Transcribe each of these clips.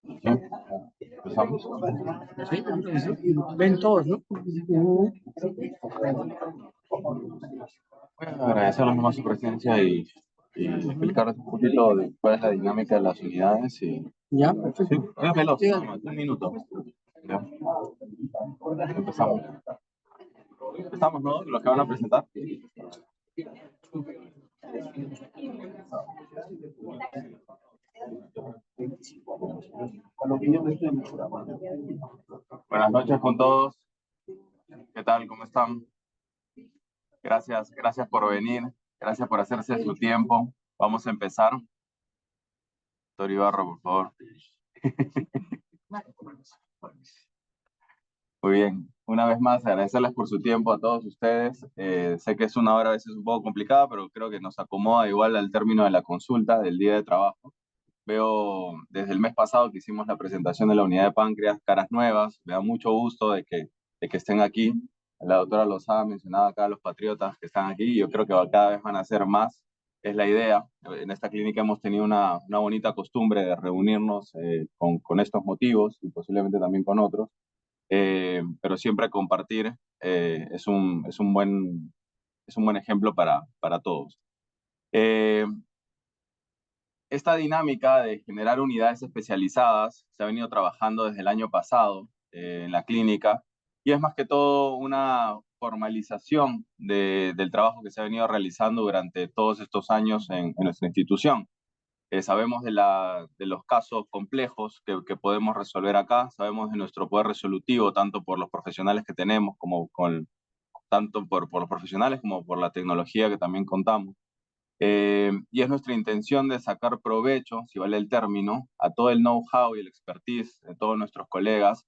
Sí, empezamos. Sí, entonces, ven todos, ¿no? Voy a agradecerles nomás su presencia y explicarles un poquito de cuál es la dinámica de las unidades. Y, Ya, sí, perfecto. es veloz, Sí, nada más, un minuto. Ya, empezamos. Empezamos, ¿no? Los que van a presentar. Buenas noches con todos. ¿Qué tal? ¿Cómo están? Gracias por venir. Gracias por hacerse su tiempo. Vamos a empezar. Doctor Ibarro, por favor. Muy bien. Una vez más, agradecerles por su tiempo a todos ustedes. Sé que es una hora a veces un poco complicada, pero creo que nos acomoda igual al término de la consulta del día de trabajo. Veo desde el mes pasado que hicimos la presentación de la unidad de páncreas, caras nuevas. Me da mucho gusto de que estén aquí. La doctora Lozada mencionaba acá a los patriotas que están aquí y yo creo que cada vez van a ser más. Es la idea. En esta clínica hemos tenido una bonita costumbre de reunirnos con estos motivos y posiblemente también con otros, pero siempre compartir es un buen ejemplo para todos. Eh, esta dinámica de generar unidades especializadas se ha venido trabajando desde el año pasado en la clínica y es más que todo una formalización del trabajo que se ha venido realizando durante todos estos años en nuestra institución. Sabemos de los casos complejos que podemos resolver acá, sabemos de nuestro poder resolutivo, tanto por los profesionales que tenemos, tanto por los profesionales como por la tecnología que también contamos. Y es nuestra intención de sacar provecho, si vale el término, a todo el know-how y el expertise de todos nuestros colegas,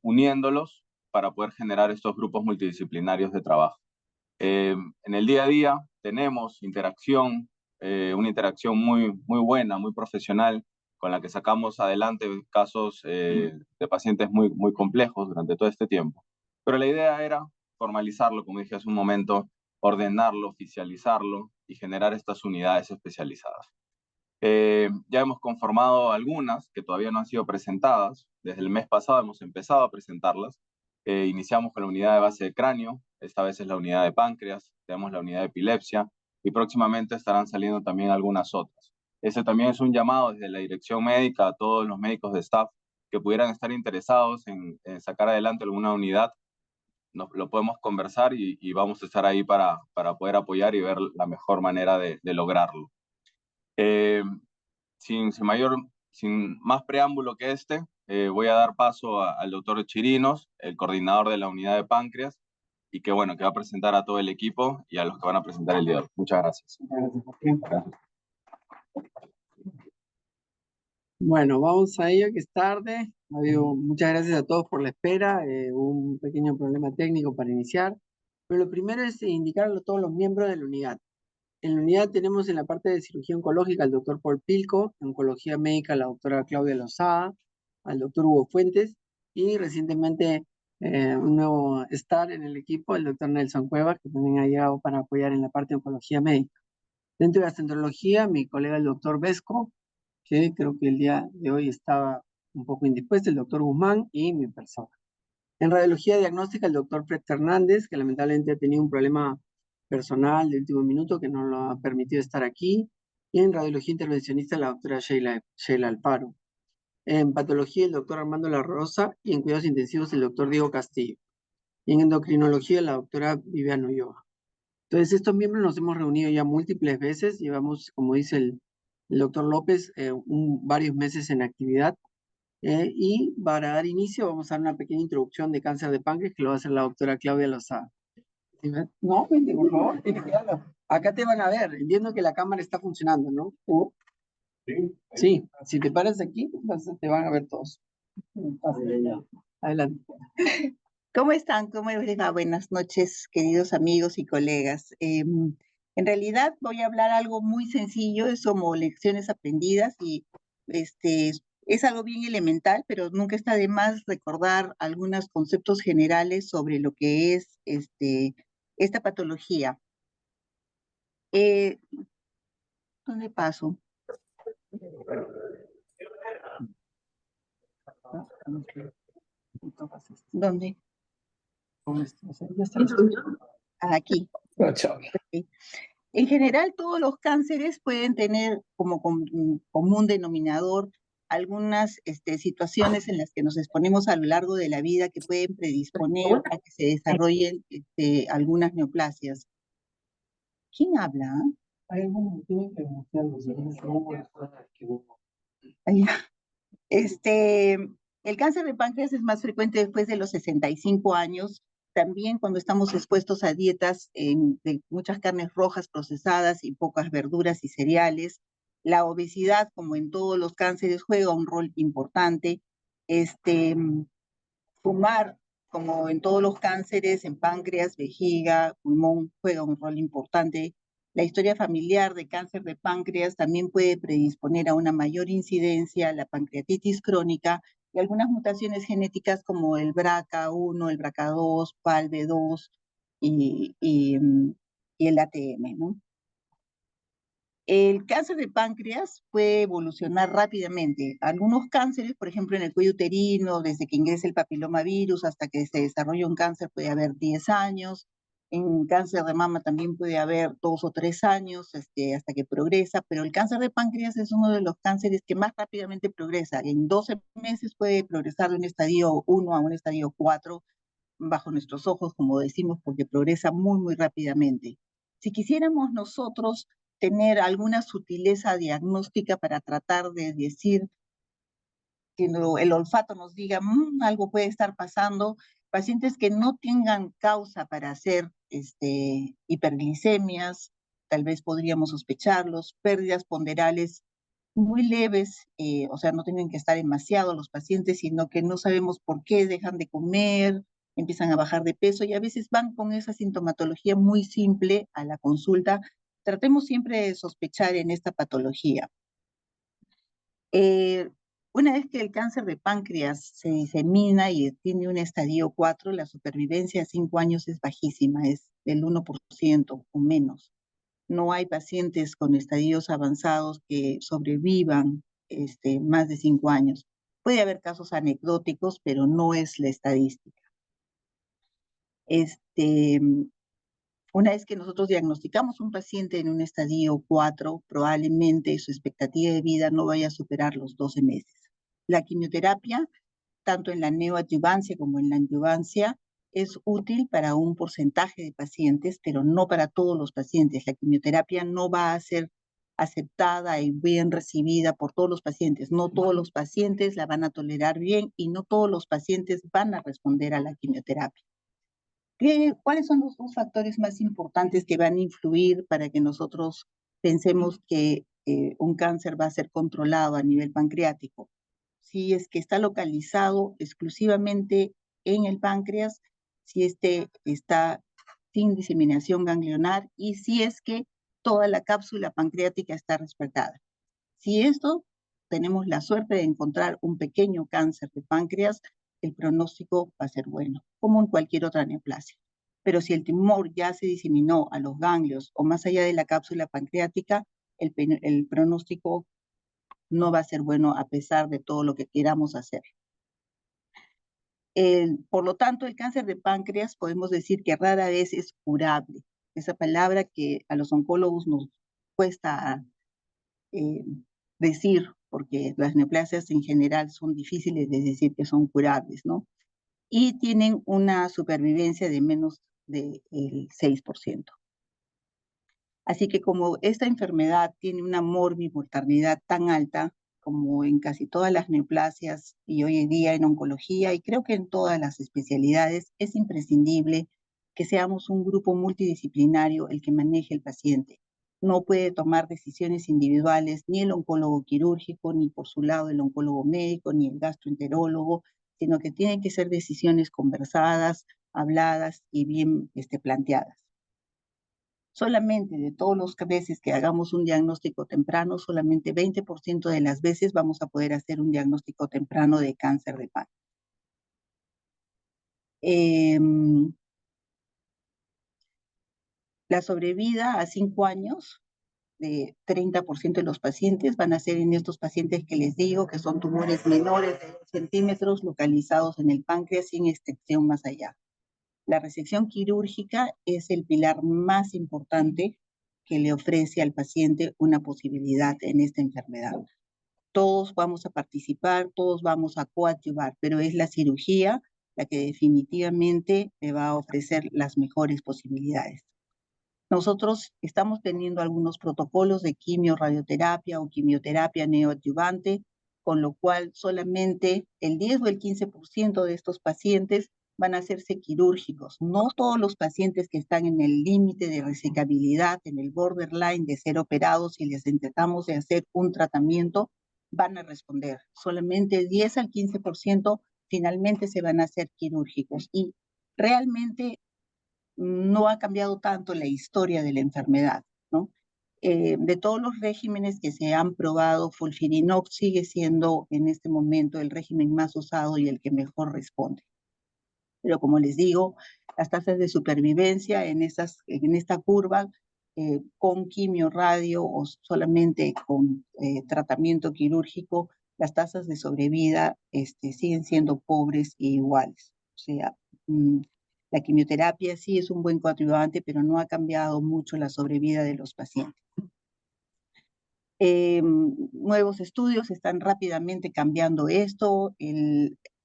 uniéndolos para poder generar estos grupos multidisciplinarios de trabajo. En el día a día tenemos una interacción muy buena, muy profesional, con la que sacamos adelante casos de pacientes muy complejos durante todo este tiempo. Pero la idea era formalizarlo, como dije hace un momento, ordenarlo, oficializarlo y generar estas unidades especializadas. Ya hemos conformado algunas que todavía no han sido presentadas. Desde el mes pasado hemos empezado a presentarlas. Iniciamos con la unidad de base de cráneo, esta vez es la unidad de páncreas, tenemos la unidad de epilepsia y próximamente estarán saliendo también algunas otras. Ese también es un llamado desde la dirección médica a todos los médicos de staff que pudieran estar interesados en sacar adelante alguna unidad. Lo podemos conversar y vamos a estar ahí para poder apoyar y ver la mejor manera de lograrlo. Eh, sin, sin, mayor, sin más preámbulo que voy a dar paso al doctor Chirinos, el coordinador de la unidad de páncreas, y que bueno, que va a presentar a todo el equipo y a los que van a presentar el día de hoy. Muchas gracias. Gracias. Bueno, vamos a ello, que es tarde. Muchas gracias a todos por la espera. Hubo un pequeño problema técnico para iniciar. Pero lo primero es indicar a todos los miembros de la unidad. En la unidad tenemos en la parte de cirugía oncológica al doctor Paul Pilco, en oncología médica la doctora Claudia Lozada, al doctor Hugo Fuentes y recientemente un nuevo star en el equipo, el doctor Nelson Cuevas, que también ha llegado para apoyar en la parte de oncología médica. Dentro de la centrología, mi colega el doctor Vesco, que creo que el día de hoy estaba un poco indispuesto, el doctor Guzmán y mi persona. En radiología diagnóstica, el doctor Fred Fernández, que lamentablemente ha tenido un problema personal de último minuto que no lo ha permitido estar aquí. Y en radiología intervencionista, la doctora Sheila Alfaro. En patología, el doctor Armando La Rosa. Y en cuidados intensivos, el doctor Diego Castillo. Y en endocrinología, la doctora Viviana Ulloa. Entonces, estos miembros nos hemos reunido ya múltiples veces. Llevamos, como dice el doctor López, varios meses en actividad. Y para dar inicio, vamos a dar una pequeña introducción de cáncer de páncreas que lo va a hacer la doctora Claudia Lozada. No, vente, por favor, tienes que darlo. Acá te van a ver. Entiendo que la cámara está funcionando, ¿no? Sí, si te paras aquí, te van a ver todos. Adelante. ¿Cómo están? ¿Cómo les va? Buenas noches, queridos amigos y colegas. En realidad voy a hablar algo muy sencillo, es como lecciones aprendidas y es algo bien elemental, pero nunca está de más recordar algunos conceptos generales sobre lo que es esta patología. ¿Dónde paso? ¿Dónde? Con esto, o sea, ya está. Aquí. No, chao. En general, todos los cánceres pueden tener como común denominador algunas situaciones en las que nos exponemos a lo largo de la vida que pueden predisponer a que se desarrollen algunas neoplasias. ¿Quién habla? Hay algún motivo que denunciarlos, El cáncer de páncreas es más frecuente después de los 65 años, también cuando estamos expuestos a dietas de muchas carnes rojas procesadas y pocas verduras y cereales. La obesidad, como en todos los cánceres, juega un rol importante. Fumar, como en todos los cánceres, en páncreas, vejiga, pulmón, juega un rol importante. La historia familiar de cáncer de páncreas también puede predisponer a una mayor incidencia, la pancreatitis crónica y algunas mutaciones genéticas como el BRCA1, el BRCA2, PALB2 y el ATM, ¿no? El cáncer de páncreas puede evolucionar rápidamente. Algunos cánceres, por ejemplo, en el cuello uterino, desde que ingresa el papilomavirus hasta que se desarrolla un cáncer puede haber 10 años. En cáncer de mama también puede haber 2 o 3 años hasta que progresa, pero el cáncer de páncreas es uno de los cánceres que más rápidamente progresa. En 12 meses puede progresar de un estadio 1 a un estadio 4 bajo nuestros ojos, como decimos, porque progresa muy, muy rápidamente. Si quisiéramos nosotros tener alguna sutileza diagnóstica para tratar de decir que el olfato nos diga algo puede estar pasando, pacientes que no tengan causa para hacer hiperglicemias, tal vez podríamos sospecharlos, pérdidas ponderales muy leves, o sea, no tienen que estar demasiado los pacientes, sino que no sabemos por qué dejan de comer, empiezan a bajar de peso y a veces van con esa sintomatología muy simple a la consulta. Tratemos siempre de sospechar en esta patología. Una vez que el cáncer de páncreas se disemina y tiene un estadio 4, la supervivencia a 5 años es bajísima, es del 1% o menos. No hay pacientes con estadios avanzados que sobrevivan más de 5 años. Puede haber casos anecdóticos, pero no es la estadística. Una vez que nosotros diagnosticamos un paciente en un estadio 4, probablemente su expectativa de vida no vaya a superar los 12 meses. La quimioterapia, tanto en la neoadjuvancia como en la adjuvancia, es útil para un porcentaje de pacientes, pero no para todos los pacientes. La quimioterapia no va a ser aceptada y bien recibida por todos los pacientes. No todos los pacientes la van a tolerar bien y no todos los pacientes van a responder a la quimioterapia. ¿Cuáles son los 2 factores más importantes que van a influir para que nosotros pensemos que un cáncer va a ser controlado a nivel pancreático? Si es que está localizado exclusivamente en el páncreas, si está sin diseminación ganglionar y si es que toda la cápsula pancreática está respetada. Si esto tenemos la suerte de encontrar un pequeño cáncer de páncreas, el pronóstico va a ser bueno, como en cualquier otra neoplasia. Pero si el tumor ya se diseminó a los ganglios o más allá de la cápsula pancreática, el pronóstico no va a ser bueno a pesar de todo lo que queramos hacer. Por lo tanto, el cáncer de páncreas podemos decir que rara vez es curable. Esa palabra que a los oncólogos nos cuesta decir, porque las neoplasias en general son difíciles de decir que son curables, ¿no? Y tienen una supervivencia de menos del 6%. Así que como esta enfermedad tiene una morbimortalidad tan alta como en casi todas las neoplasias y hoy en día en oncología y creo que en todas las especialidades, es imprescindible que seamos un grupo multidisciplinario el que maneje el paciente. No puede tomar decisiones individuales ni el oncólogo quirúrgico, ni por su lado el oncólogo médico, ni el gastroenterólogo, sino que tienen que ser decisiones conversadas, habladas y bien planteadas. Solamente de todos los veces que hagamos un diagnóstico temprano, solamente 20% de las veces vamos a poder hacer un diagnóstico temprano de cáncer de páncreas. La sobrevida a 5 años de 30% de los pacientes van a ser en estos pacientes que les digo que son tumores menores de 2 centímetros localizados en el páncreas sin extensión más allá. La resección quirúrgica es el pilar más importante que le ofrece al paciente una posibilidad en esta enfermedad. Todos vamos a participar, todos vamos a coadyuvar, pero es la cirugía la que definitivamente le va a ofrecer las mejores posibilidades. Nosotros estamos teniendo algunos protocolos de quimio-radioterapia o quimioterapia neoadyuvante, con lo cual solamente el 10 o el 15% de estos pacientes van a hacerse quirúrgicos. No todos los pacientes que están en el límite de resecabilidad, en el borderline de ser operados y les intentamos de hacer un tratamiento, van a responder. Solamente 10 al 15% finalmente se van a hacer quirúrgicos. Y realmente no ha cambiado tanto la historia de la enfermedad, ¿no? De todos los regímenes que se han probado, FOLFIRINOX sigue siendo en este momento el régimen más usado y el que mejor responde. Pero como les digo, las tasas de supervivencia en esta curva, con quimio, radio o solamente con tratamiento quirúrgico, las tasas de sobrevida siguen siendo pobres e iguales. O sea, la quimioterapia sí es un buen coadyuvante, pero no ha cambiado mucho la sobrevida de los pacientes. Nuevos estudios están rápidamente cambiando esto.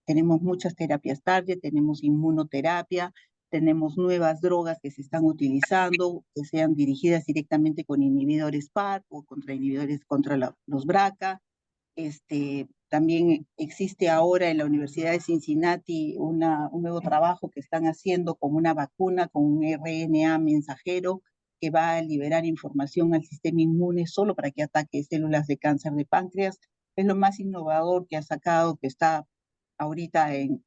Tenemos muchas terapias target, tenemos inmunoterapia, tenemos nuevas drogas que se están utilizando, que sean dirigidas directamente con inhibidores PARP o contra inhibidores contra los BRCA. También existe ahora en la Universidad de Cincinnati un nuevo trabajo que están haciendo con una vacuna, con un RNA mensajero que va a liberar información al sistema inmune solo para que ataque células de cáncer de páncreas. Es lo más innovador que ha sacado, que está ahorita en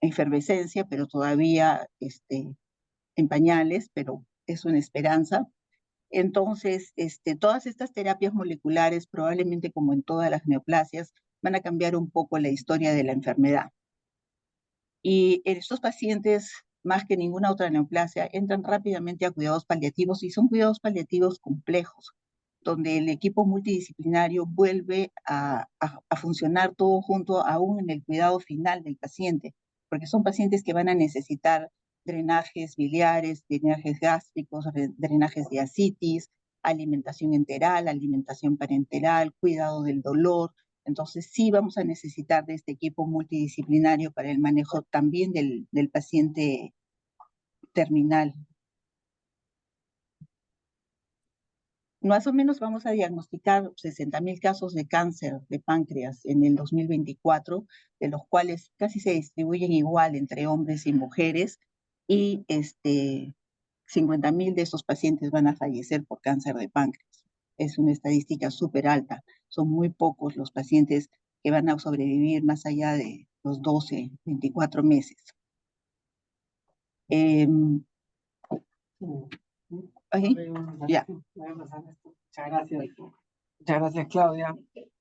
efervescencia, pero todavía en pañales, pero es una esperanza. Entonces, todas estas terapias moleculares, probablemente como en todas las neoplasias, van a cambiar un poco la historia de la enfermedad. Y en estos pacientes, más que ninguna otra neoplasia, entran rápidamente a cuidados paliativos y son cuidados paliativos complejos, donde el equipo multidisciplinario vuelve a funcionar todo junto aún en el cuidado final del paciente, porque son pacientes que van a necesitar drenajes biliares, drenajes gástricos, drenajes de ascitis, alimentación enteral, alimentación parenteral, cuidado del dolor. Entonces sí vamos a necesitar de este equipo multidisciplinario para el manejo también del paciente terminal. Más o menos vamos a diagnosticar 60,000 casos de cáncer de páncreas en el 2024, de los cuales casi se distribuyen igual entre hombres y mujeres, y 50,000 de esos pacientes van a fallecer por cáncer de páncreas. Es una estadística súper alta. Son muy pocos los pacientes que van a sobrevivir más allá de los 12, 24 meses. Ya. Muchas gracias. Muchas gracias, Claudia.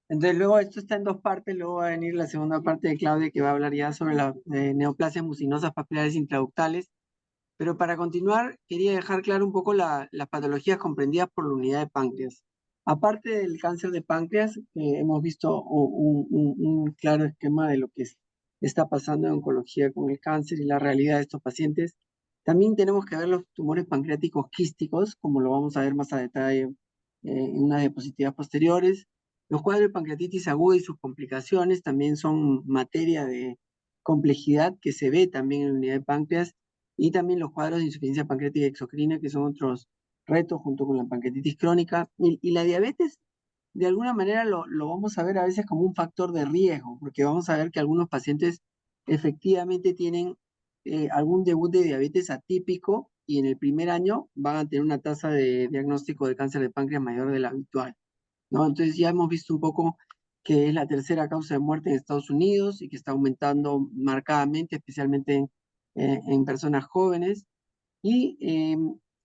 Entonces, luego esto está en dos partes, luego va a venir la segunda parte de Claudia, que va a hablar ya sobre las neoplasias mucinosas papilares intraductales. Pero para continuar, quería dejar claro un poco las patologías comprendidas por la unidad de páncreas. Aparte del cáncer de páncreas, hemos visto un claro esquema de lo que está pasando en oncología con el cáncer y la realidad de estos pacientes. También tenemos que ver los tumores pancreáticos quísticos, como lo vamos a ver más a detalle en unas diapositivas posteriores. Los cuadros de pancreatitis aguda y sus complicaciones también son materia de complejidad que se ve también en la unidad de páncreas, y también los cuadros de insuficiencia pancreática exocrina, que son otros retos junto con la pancreatitis crónica. Y la diabetes, de alguna manera, lo vamos a ver a veces como un factor de riesgo, porque vamos a ver que algunos pacientes efectivamente tienen algún debut de diabetes atípico y en el primer año van a tener una tasa de diagnóstico de cáncer de páncreas mayor de la habitual, ¿no? Entonces ya hemos visto un poco que es la tercera causa de muerte en Estados Unidos y que está aumentando marcadamente, especialmente en personas jóvenes. Y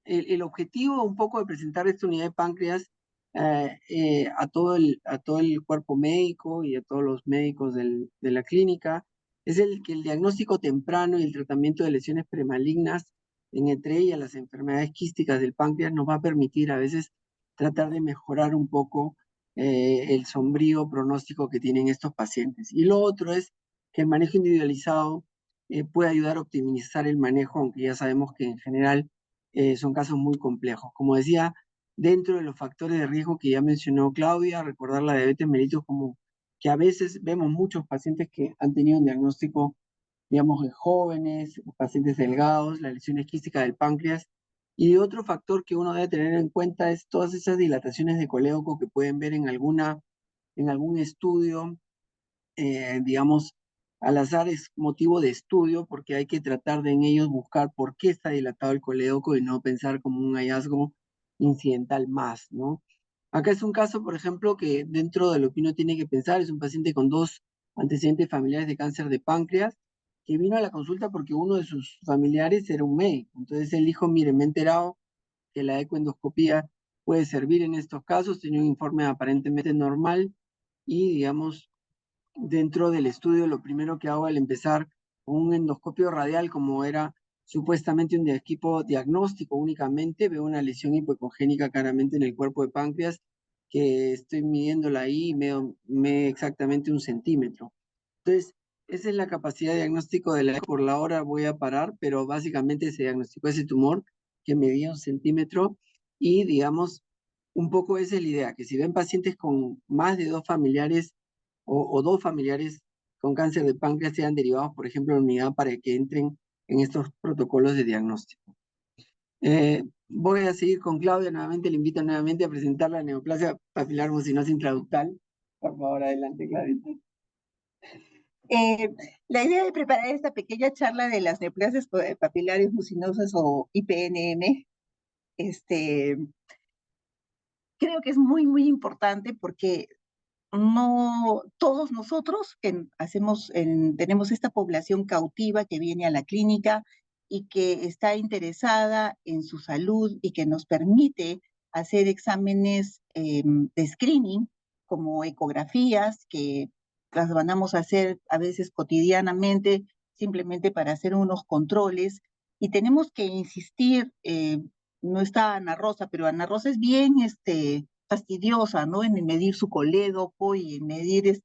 el objetivo un poco de presentar esta unidad de páncreas a todo el cuerpo médico y a todos los médicos de la clínica es que el diagnóstico temprano y el tratamiento de lesiones premalignas, entre ellas las enfermedades quísticas del páncreas, nos va a permitir a veces tratar de mejorar un poco el sombrío pronóstico que tienen estos pacientes. Y lo otro es que el manejo individualizado puede ayudar a optimizar el manejo, aunque ya sabemos que en general son casos muy complejos. Como decía, dentro de los factores de riesgo que ya mencionó Claudia, recordar la diabetes mellitus como que a veces vemos muchos pacientes que han tenido un diagnóstico, digamos, de jóvenes, pacientes delgados, la lesión quística del páncreas. Y otro factor que uno debe tener en cuenta es todas esas dilataciones de colédoco que pueden ver en algún estudio, digamos, al azar es motivo de estudio porque hay que tratar de en ellos buscar por qué está dilatado el colédoco y no pensar como un hallazgo incidental más, ¿no? Acá es un caso, por ejemplo, que dentro de lo que uno tiene que pensar, es un paciente con 2 antecedentes familiares de cáncer de páncreas, que vino a la consulta porque uno de sus familiares era un médico. Entonces él dijo, mire, me he enterado que la ecoendoscopía puede servir en estos casos, tenía un informe aparentemente normal y, digamos, dentro del estudio, lo primero que hago al empezar un endoscopio radial, como era supuestamente un equipo diagnóstico únicamente, veo una lesión hipocongénica claramente en el cuerpo de páncreas, que estoy midiéndola ahí, me exactamente 1 centímetro. Entonces, esa es la capacidad de diagnóstico de la eco. Por la hora voy a parar, pero básicamente se diagnosticó ese tumor que medía 1 centímetro y, digamos, un poco esa es la idea, que si ven pacientes con más de 2 familiares o 2 familiares con cáncer de páncreas sean derivados, por ejemplo, a la unidad para que entren en estos protocolos de diagnóstico. Voy a seguir con Claudia nuevamente, le invito nuevamente a presentar la neoplasia papilar mucinosa intraductal. Por favor, adelante, Claudia. La idea de preparar esta pequeña charla de las neoplasias papilares mucinosas o IPNM, creo que es muy, muy importante porque no todos nosotros que tenemos esta población cautiva que viene a la clínica y que está interesada en su salud y que nos permite hacer exámenes de screening como ecografías que las mandamos a hacer a veces cotidianamente simplemente para hacer unos controles y tenemos que insistir, no está Ana Rosa, pero Ana Rosa es bien fastidiosa, ¿no? En medir su colédoco y en medir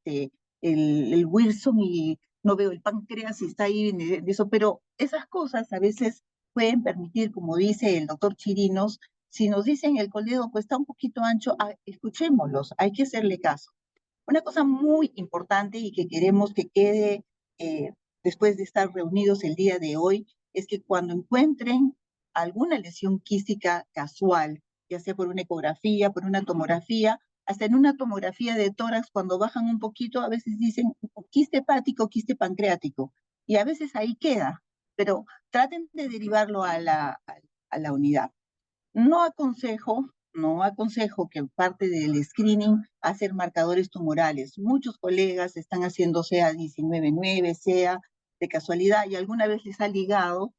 el Wilson y no veo el páncreas y está ahí en eso, pero esas cosas a veces pueden permitir, como dice el doctor Chirinos, si nos dicen el colédoco está un poquito ancho, escuchémoslos, hay que hacerle caso. Una cosa muy importante y que queremos que quede después de estar reunidos el día de hoy es que cuando encuentren alguna lesión quística casual, ya sea por una ecografía, por una tomografía, hasta en una tomografía de tórax, cuando bajan un poquito, a veces dicen quiste hepático, quiste pancreático, y a veces ahí queda, pero traten de derivarlo a la unidad. No aconsejo que parte del screening hacer marcadores tumorales. Muchos colegas están haciendo CA 19-9, CA de casualidad y alguna vez les ha ligado,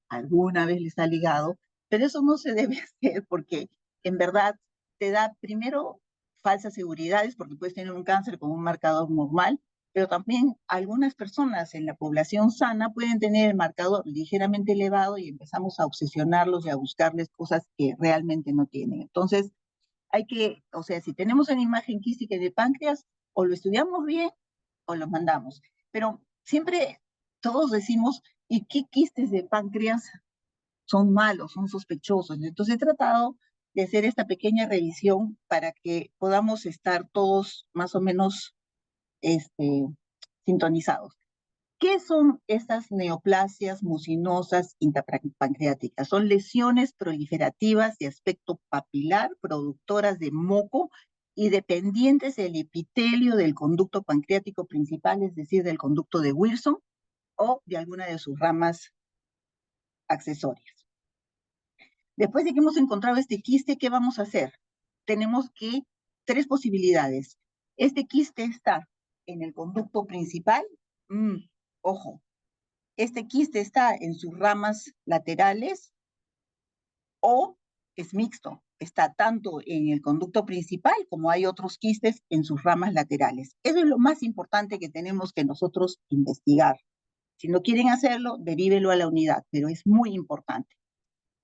pero eso no se debe hacer porque en verdad te da primero falsas seguridades porque puedes tener un cáncer con un marcador normal, pero también algunas personas en la población sana pueden tener el marcador ligeramente elevado y empezamos a obsesionarlos y a buscarles cosas que realmente no tienen. Entonces, o sea, si tenemos una imagen quística de páncreas, o lo estudiamos bien o lo mandamos. Pero siempre todos decimos, ¿y qué quistes de páncreas son malos, son sospechosos? Entonces he tratado de hacer esta pequeña revisión para que podamos estar todos más o menos sintonizados. ¿Qué son estas neoplasias mucinosas intrapancreáticas? Son lesiones proliferativas de aspecto papilar, productoras de moco y dependientes del epitelio del conducto pancreático principal, es decir, del conducto de Wilson o de alguna de sus ramas accesorias. Después de que hemos encontrado este quiste, ¿qué vamos a hacer? Tenemos 3 posibilidades. Este quiste está en el conducto principal, ojo, este quiste está en sus ramas laterales o es mixto, está tanto en el conducto principal como hay otros quistes en sus ramas laterales. Eso es lo más importante que tenemos que nosotros investigar. Si no quieren hacerlo, derívelo a la unidad, pero es muy importante.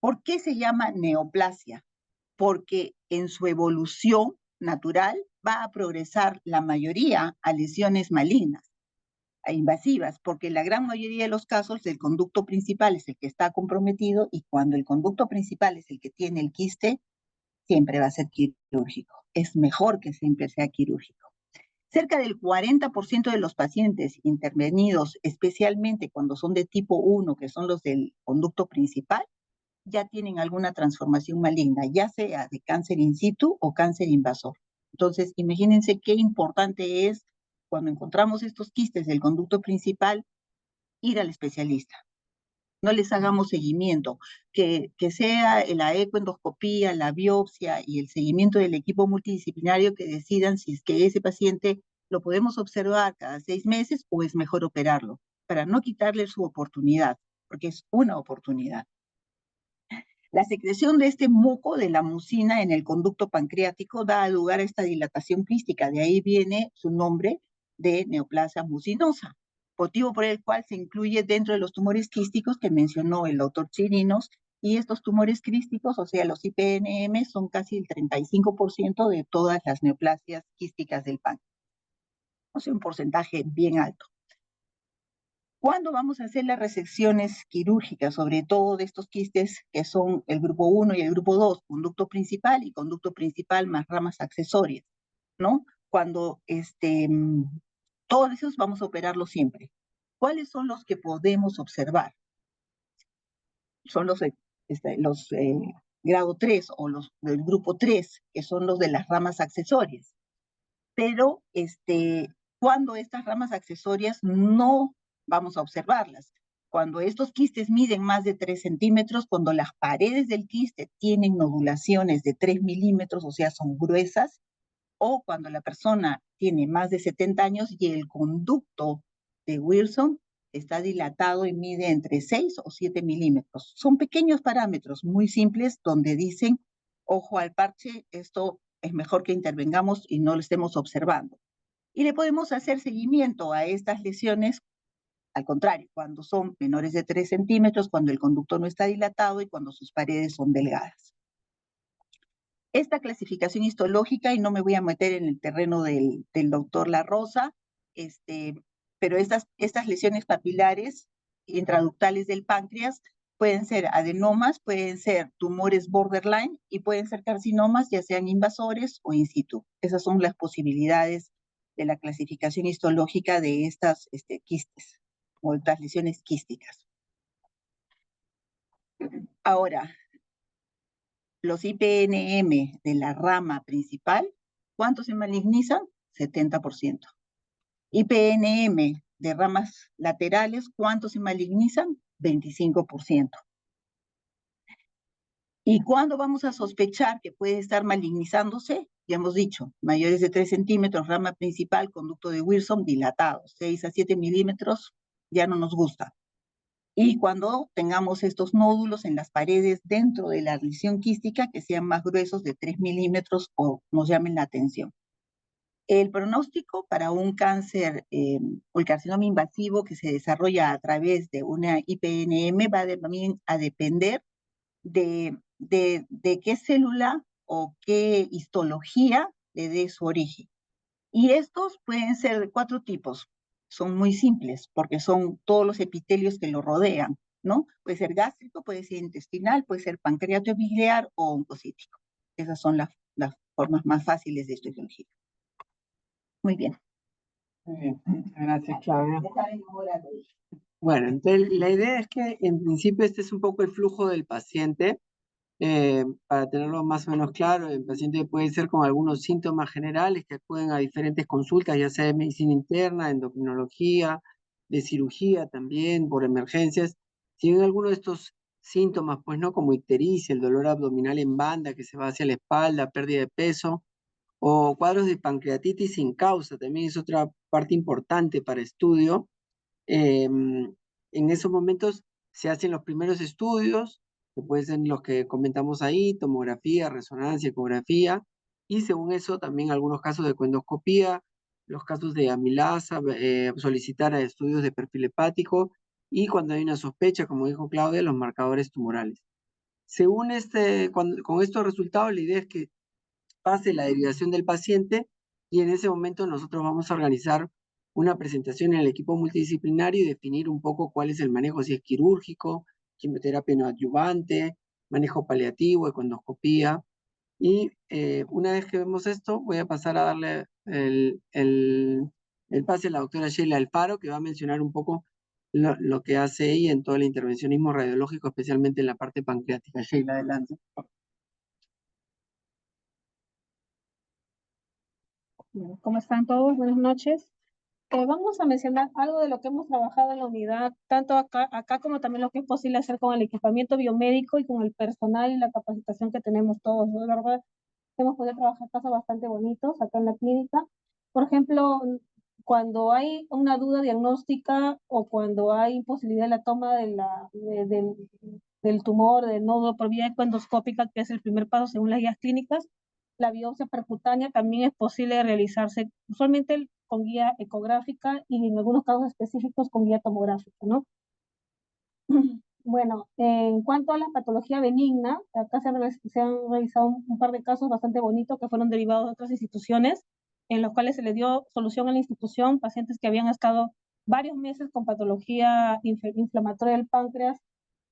¿Por qué se llama neoplasia? porque en su evolución natural va a progresar la mayoría a lesiones malignas, a invasivas, porque la gran mayoría de los casos el conducto principal es el que está comprometido y cuando el conducto principal es el que tiene el quiste, siempre va a ser quirúrgico. Es mejor que siempre sea quirúrgico. Cerca del 40% de los pacientes intervenidos, especialmente cuando son de tipo 1, que son los del conducto principal, ya tienen alguna transformación maligna, ya sea de cáncer in situ o cáncer invasor. Entonces, imagínense qué importante es cuando encontramos estos quistes del conducto principal, ir al especialista. No les hagamos seguimiento, que sea la ecoendoscopía, la biopsia y el seguimiento del equipo multidisciplinario que decidan si es que ese paciente lo podemos observar cada 6 meses o es mejor operarlo, para no quitarle su oportunidad, porque es una oportunidad. La secreción de este moco de la mucina en el conducto pancreático da lugar a esta dilatación quística, de ahí viene su nombre de neoplasia mucinosa, motivo por el cual se incluye dentro de los tumores quísticos que mencionó el doctor Chirinos, y estos tumores quísticos, o sea, los IPNM, son casi el 35% de todas las neoplasias quísticas del páncreas. O sea, un porcentaje bien alto. ¿Cuándo vamos a hacer las resecciones quirúrgicas, sobre todo de estos quistes que son el grupo 1 y el grupo 2, conducto principal y conducto principal más ramas accesorias, ¿no? Cuando todos esos vamos a operarlos siempre. ¿Cuáles son los que podemos observar? Son los grado 3 o los del grupo 3, que son los de las ramas accesorias. Pero cuando estas ramas accesorias no vamos a observarlas. Cuando estos quistes miden más de 3 centímetros, cuando las paredes del quiste tienen nodulaciones de 3 milímetros, o sea, son gruesas, o cuando la persona tiene más de 70 años y el conducto de Wilson está dilatado y mide entre 6 o 7 milímetros. Son pequeños parámetros muy simples donde dicen, ojo al parche, esto es mejor que intervengamos y no lo estemos observando. Y le podemos hacer seguimiento a estas lesiones, al contrario, cuando son menores de 3 centímetros, cuando el conducto no está dilatado y cuando sus paredes son delgadas. Esta clasificación histológica, y no me voy a meter en el terreno del doctor La Rosa, pero estas lesiones papilares intraductales del páncreas pueden ser adenomas, pueden ser tumores borderline y pueden ser carcinomas, ya sean invasores o in situ. Esas son las posibilidades de la clasificación histológica de estas quistes o estas lesiones quísticas. Ahora, los IPNM de la rama principal, ¿cuántos se malignizan? 70%. IPNM de ramas laterales, ¿cuántos se malignizan? 25%. ¿Y cuándo vamos a sospechar que puede estar malignizándose? Ya hemos dicho, mayores de 3 centímetros, rama principal, conducto de Wilson dilatado, 6 a 7 milímetros, ya no nos gusta. Y cuando tengamos estos nódulos en las paredes dentro de la lesión quística que sean más gruesos de 3 milímetros o nos llamen la atención. El pronóstico para un cáncer o el carcinoma invasivo que se desarrolla a través de una IPNM va también a depender de qué célula o qué histología le dé su origen. Y estos pueden ser de 4 tipos. Son muy simples porque son todos los epitelios que lo rodean, ¿no? Puede ser gástrico, puede ser intestinal, puede ser pancreatobiliar o oncocítico. Esas son las formas más fáciles de histología. Muy bien. Muy bien, gracias, Claudia. Bueno, entonces la idea es que en principio este es un poco el flujo del paciente, para tenerlo más o menos claro. El paciente puede ser con algunos síntomas generales que acuden a diferentes consultas, ya sea de medicina interna, endocrinología, de cirugía también, por emergencias. Si ven alguno de estos síntomas, pues no, como ictericia, el dolor abdominal en banda que se va hacia la espalda, pérdida de peso, o cuadros de pancreatitis sin causa, también es otra parte importante para estudio. En esos momentos se hacen los primeros estudios, que pueden ser los que comentamos ahí, tomografía, resonancia, ecografía, y según eso también algunos casos de ecoendoscopía, los casos de amilasa, solicitar estudios de perfil hepático, y cuando hay una sospecha, como dijo Claudia, los marcadores tumorales. Según con estos resultados, la idea es que pase la derivación del paciente y en ese momento nosotros vamos a organizar una presentación en el equipo multidisciplinario y definir un poco cuál es el manejo, si es quirúrgico, quimioterapia no adyuvante, manejo paliativo, endoscopía. Y una vez que vemos esto, voy a pasar a darle el pase a la doctora Sheila Alfaro, que va a mencionar un poco lo que hace ella en todo el intervencionismo radiológico, especialmente en la parte pancreática. Sheila, adelante. ¿Cómo están todos? Buenas noches. Vamos a mencionar algo de lo que hemos trabajado en la unidad, tanto acá como también lo que es posible hacer con el equipamiento biomédico y con el personal y la capacitación que tenemos todos, ¿no? La verdad, hemos podido trabajar casos bastante bonitos acá en la clínica. Por ejemplo, cuando hay una duda diagnóstica o cuando hay imposibilidad de la toma del tumor, del nódulo por vía endoscópica, que es el primer paso según las guías clínicas, la biopsia percutánea también es posible realizarse usualmente con guía ecográfica y en algunos casos específicos con guía tomográfica, ¿no? Bueno, en cuanto a la patología benigna, acá se han realizado un par de casos bastante bonitos que fueron derivados de otras instituciones, en los cuales se le dio solución a la institución, pacientes que habían estado varios meses con patología inflamatoria del páncreas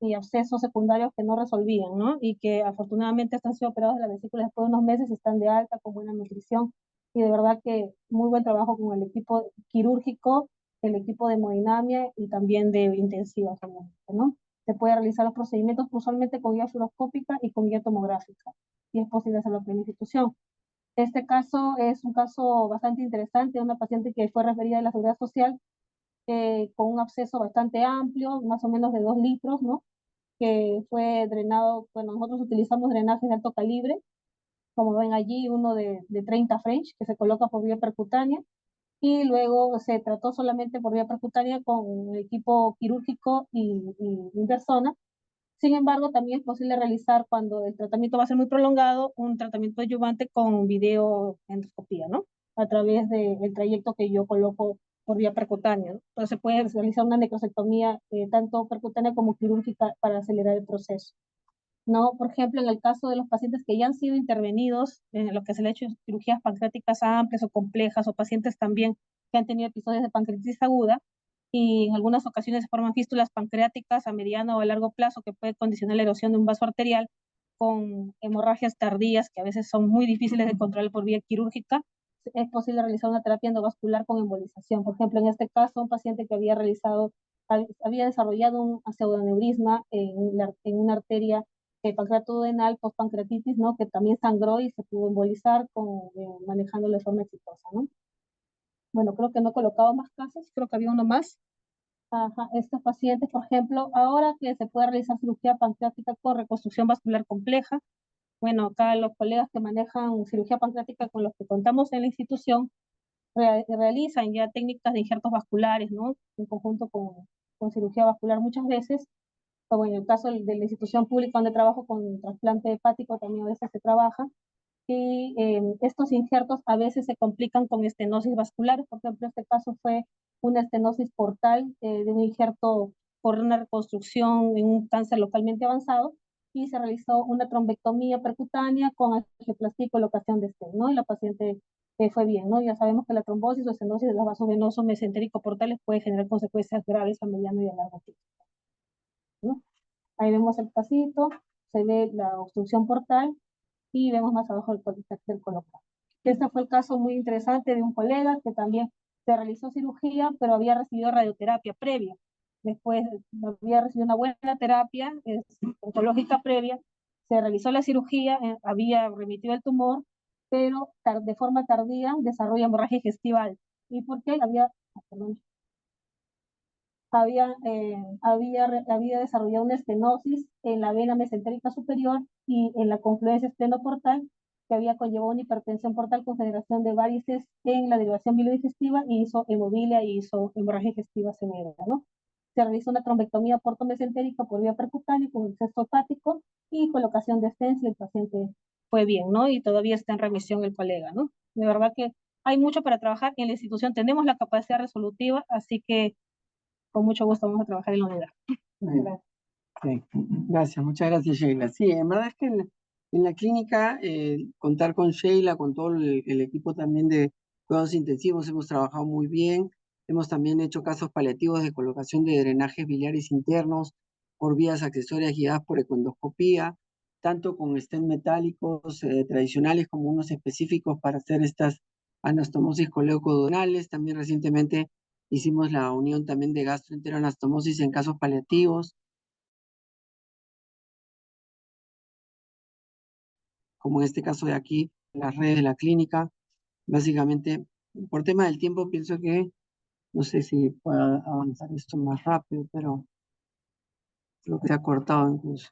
y abscesos secundarios que no resolvían, ¿no? Y que afortunadamente están siendo operados de la vesícula después de unos meses y están de alta con buena nutrición. Y de verdad que muy buen trabajo con el equipo quirúrgico, el equipo de hemodinamia y también de intensiva, ¿no? Se puede realizar los procedimientos usualmente con guía fluoroscópica y con guía tomográfica, y es posible hacerlo en la institución. Este caso es un caso bastante interesante, una paciente que fue referida de la Seguridad Social con un absceso bastante amplio, más o menos de 2 litros, ¿no? Que fue drenado, bueno, nosotros utilizamos drenajes de alto calibre, como ven allí, uno de 30 French, que se coloca por vía percutánea, y luego se trató solamente por vía percutánea con equipo quirúrgico y persona. Sin embargo, también es posible realizar, cuando el tratamiento va a ser muy prolongado, un tratamiento adyuvante con videoendoscopía, ¿no? A través del trayecto que yo coloco por vía percutánea, ¿no? Entonces se puede realizar una necrosectomía tanto percutánea como quirúrgica para acelerar el proceso, ¿no? Por ejemplo, en el caso de los pacientes que ya han sido intervenidos, en lo que se le ha hecho cirugías pancreáticas amplias o complejas, o pacientes también que han tenido episodios de pancreatitis aguda, y en algunas ocasiones se forman fístulas pancreáticas a mediano o a largo plazo que puede condicionar la erosión de un vaso arterial con hemorragias tardías que a veces son muy difíciles de controlar por vía quirúrgica. Es posible realizar una terapia endovascular con embolización. Por ejemplo, en este caso, un paciente que había desarrollado un pseudoneurisma en una arteria pancreatodenal postpancreatitis, ¿no? Que también sangró y se pudo embolizar manejándolo de forma exitosa, ¿no? Bueno, creo que no he colocado más casos, creo que había uno más. Ajá, estos pacientes, por ejemplo, ahora que se puede realizar cirugía pancreática con reconstrucción vascular compleja, bueno, acá los colegas que manejan cirugía pancreática con los que contamos en la institución realizan ya técnicas de injertos vasculares, ¿no? En conjunto con cirugía vascular muchas veces, como en el caso de la institución pública donde trabajo con trasplante hepático, también a veces se trabaja. Y estos injertos a veces se complican con estenosis vasculares. Por ejemplo, este caso fue una estenosis portal de un injerto por una reconstrucción en un cáncer localmente avanzado, y se realizó una trombectomía percutánea con angioplastia y colocación de stent, ¿no? Y la paciente fue bien, ¿no? Ya sabemos que la trombosis o estenosis de los vasos venosos mesentérico-portales puede generar consecuencias graves a mediano y a largo plazo, ¿no? Ahí vemos el pasito, se ve la obstrucción portal y vemos más abajo el tercer colocado. Este fue el caso muy interesante de un colega que también se realizó cirugía, pero había recibido radioterapia previa. Después había recibido una buena terapia oncológica previa, se realizó la cirugía, había remitido el tumor, pero de forma tardía desarrolla hemorragia gestival. ¿Y por qué? Había desarrollado una estenosis en la vena mesentérica superior y en la confluencia esplenoportal, que había conllevado una hipertensión portal con generación de varices en la derivación bilodigestiva y hizo hemofilia y hizo hemorragia digestiva severa, ¿no? Se realizó una trombectomía portomesentérica por vía percutánea con exceso hepático y colocación de stents, y el paciente fue bien, ¿no? Y todavía está en remisión el colega, ¿no? De verdad que hay mucho para trabajar en la institución, tenemos la capacidad resolutiva, así que con mucho gusto vamos a trabajar en la unidad. Gracias. Sí, gracias, muchas gracias, Sheila. Sí, en verdad es que en la clínica, contar con Sheila, con todo el equipo también de cuidados intensivos, hemos trabajado muy bien. Hemos también hecho casos paliativos de colocación de drenajes biliares internos por vías accesorias guiadas por ecoendoscopía, tanto con stent metálicos tradicionales como unos específicos para hacer estas anastomosis coleocoduodonales. También recientemente hicimos la unión también de gastroenteroanastomosis en casos paliativos, como en este caso de aquí, las redes de la clínica. Básicamente, por tema del tiempo, pienso que no sé si pueda avanzar esto más rápido, pero creo que se ha cortado incluso.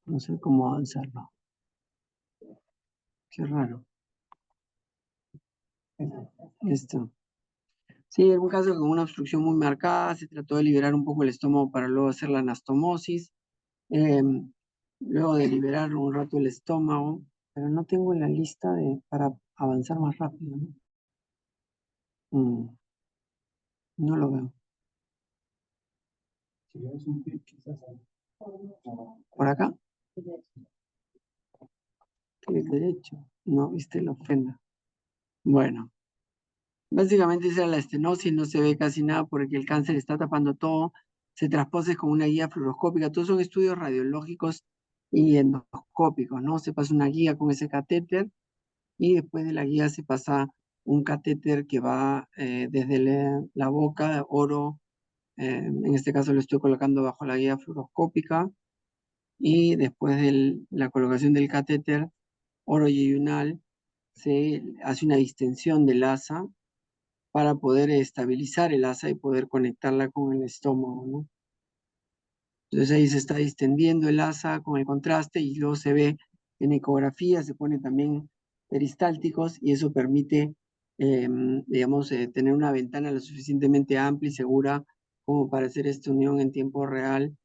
No sé cómo avanzarlo. Qué raro. Esto. Sí, en un caso con una obstrucción muy marcada, se trató de liberar un poco el estómago para luego hacer la anastomosis. Luego de liberar un rato el estómago, pero no tengo la lista para avanzar más rápido, ¿no? No lo veo. ¿Por acá? Clic derecho. No, viste la ofrenda. Bueno, básicamente esa es la estenosis, no se ve casi nada porque el cáncer está tapando todo. Se traspose con una guía fluoroscópica. Todos son estudios radiológicos y endoscópicos, ¿no? Se pasa una guía con ese catéter y después de la guía se pasa un catéter que va desde la boca, oro. En este caso lo estoy colocando bajo la guía fluoroscópica y después de la colocación del catéter oroyeyunal se hace una distensión del asa para poder estabilizar el asa y poder conectarla con el estómago, ¿no? Entonces ahí se está distendiendo el asa con el contraste y luego se ve en ecografía, se pone también peristálticos y eso permite, digamos, tener una ventana lo suficientemente amplia y segura como para hacer esta unión en tiempo real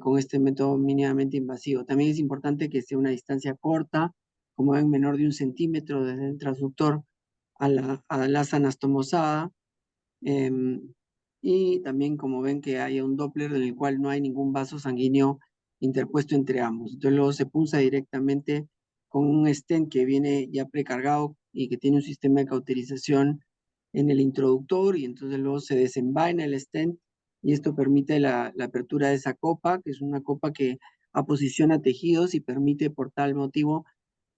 con este método mínimamente invasivo. También es importante que sea una distancia corta, como ven, menor de 1 centímetro desde el transductor a la asa anastomosada. Y también como ven que hay un Doppler en el cual no hay ningún vaso sanguíneo interpuesto entre ambos. Entonces luego se punza directamente con un stent que viene ya precargado y que tiene un sistema de cauterización en el introductor y entonces luego se desenvaina el stent y esto permite la apertura de esa copa, que es una copa que aposiciona tejidos y permite por tal motivo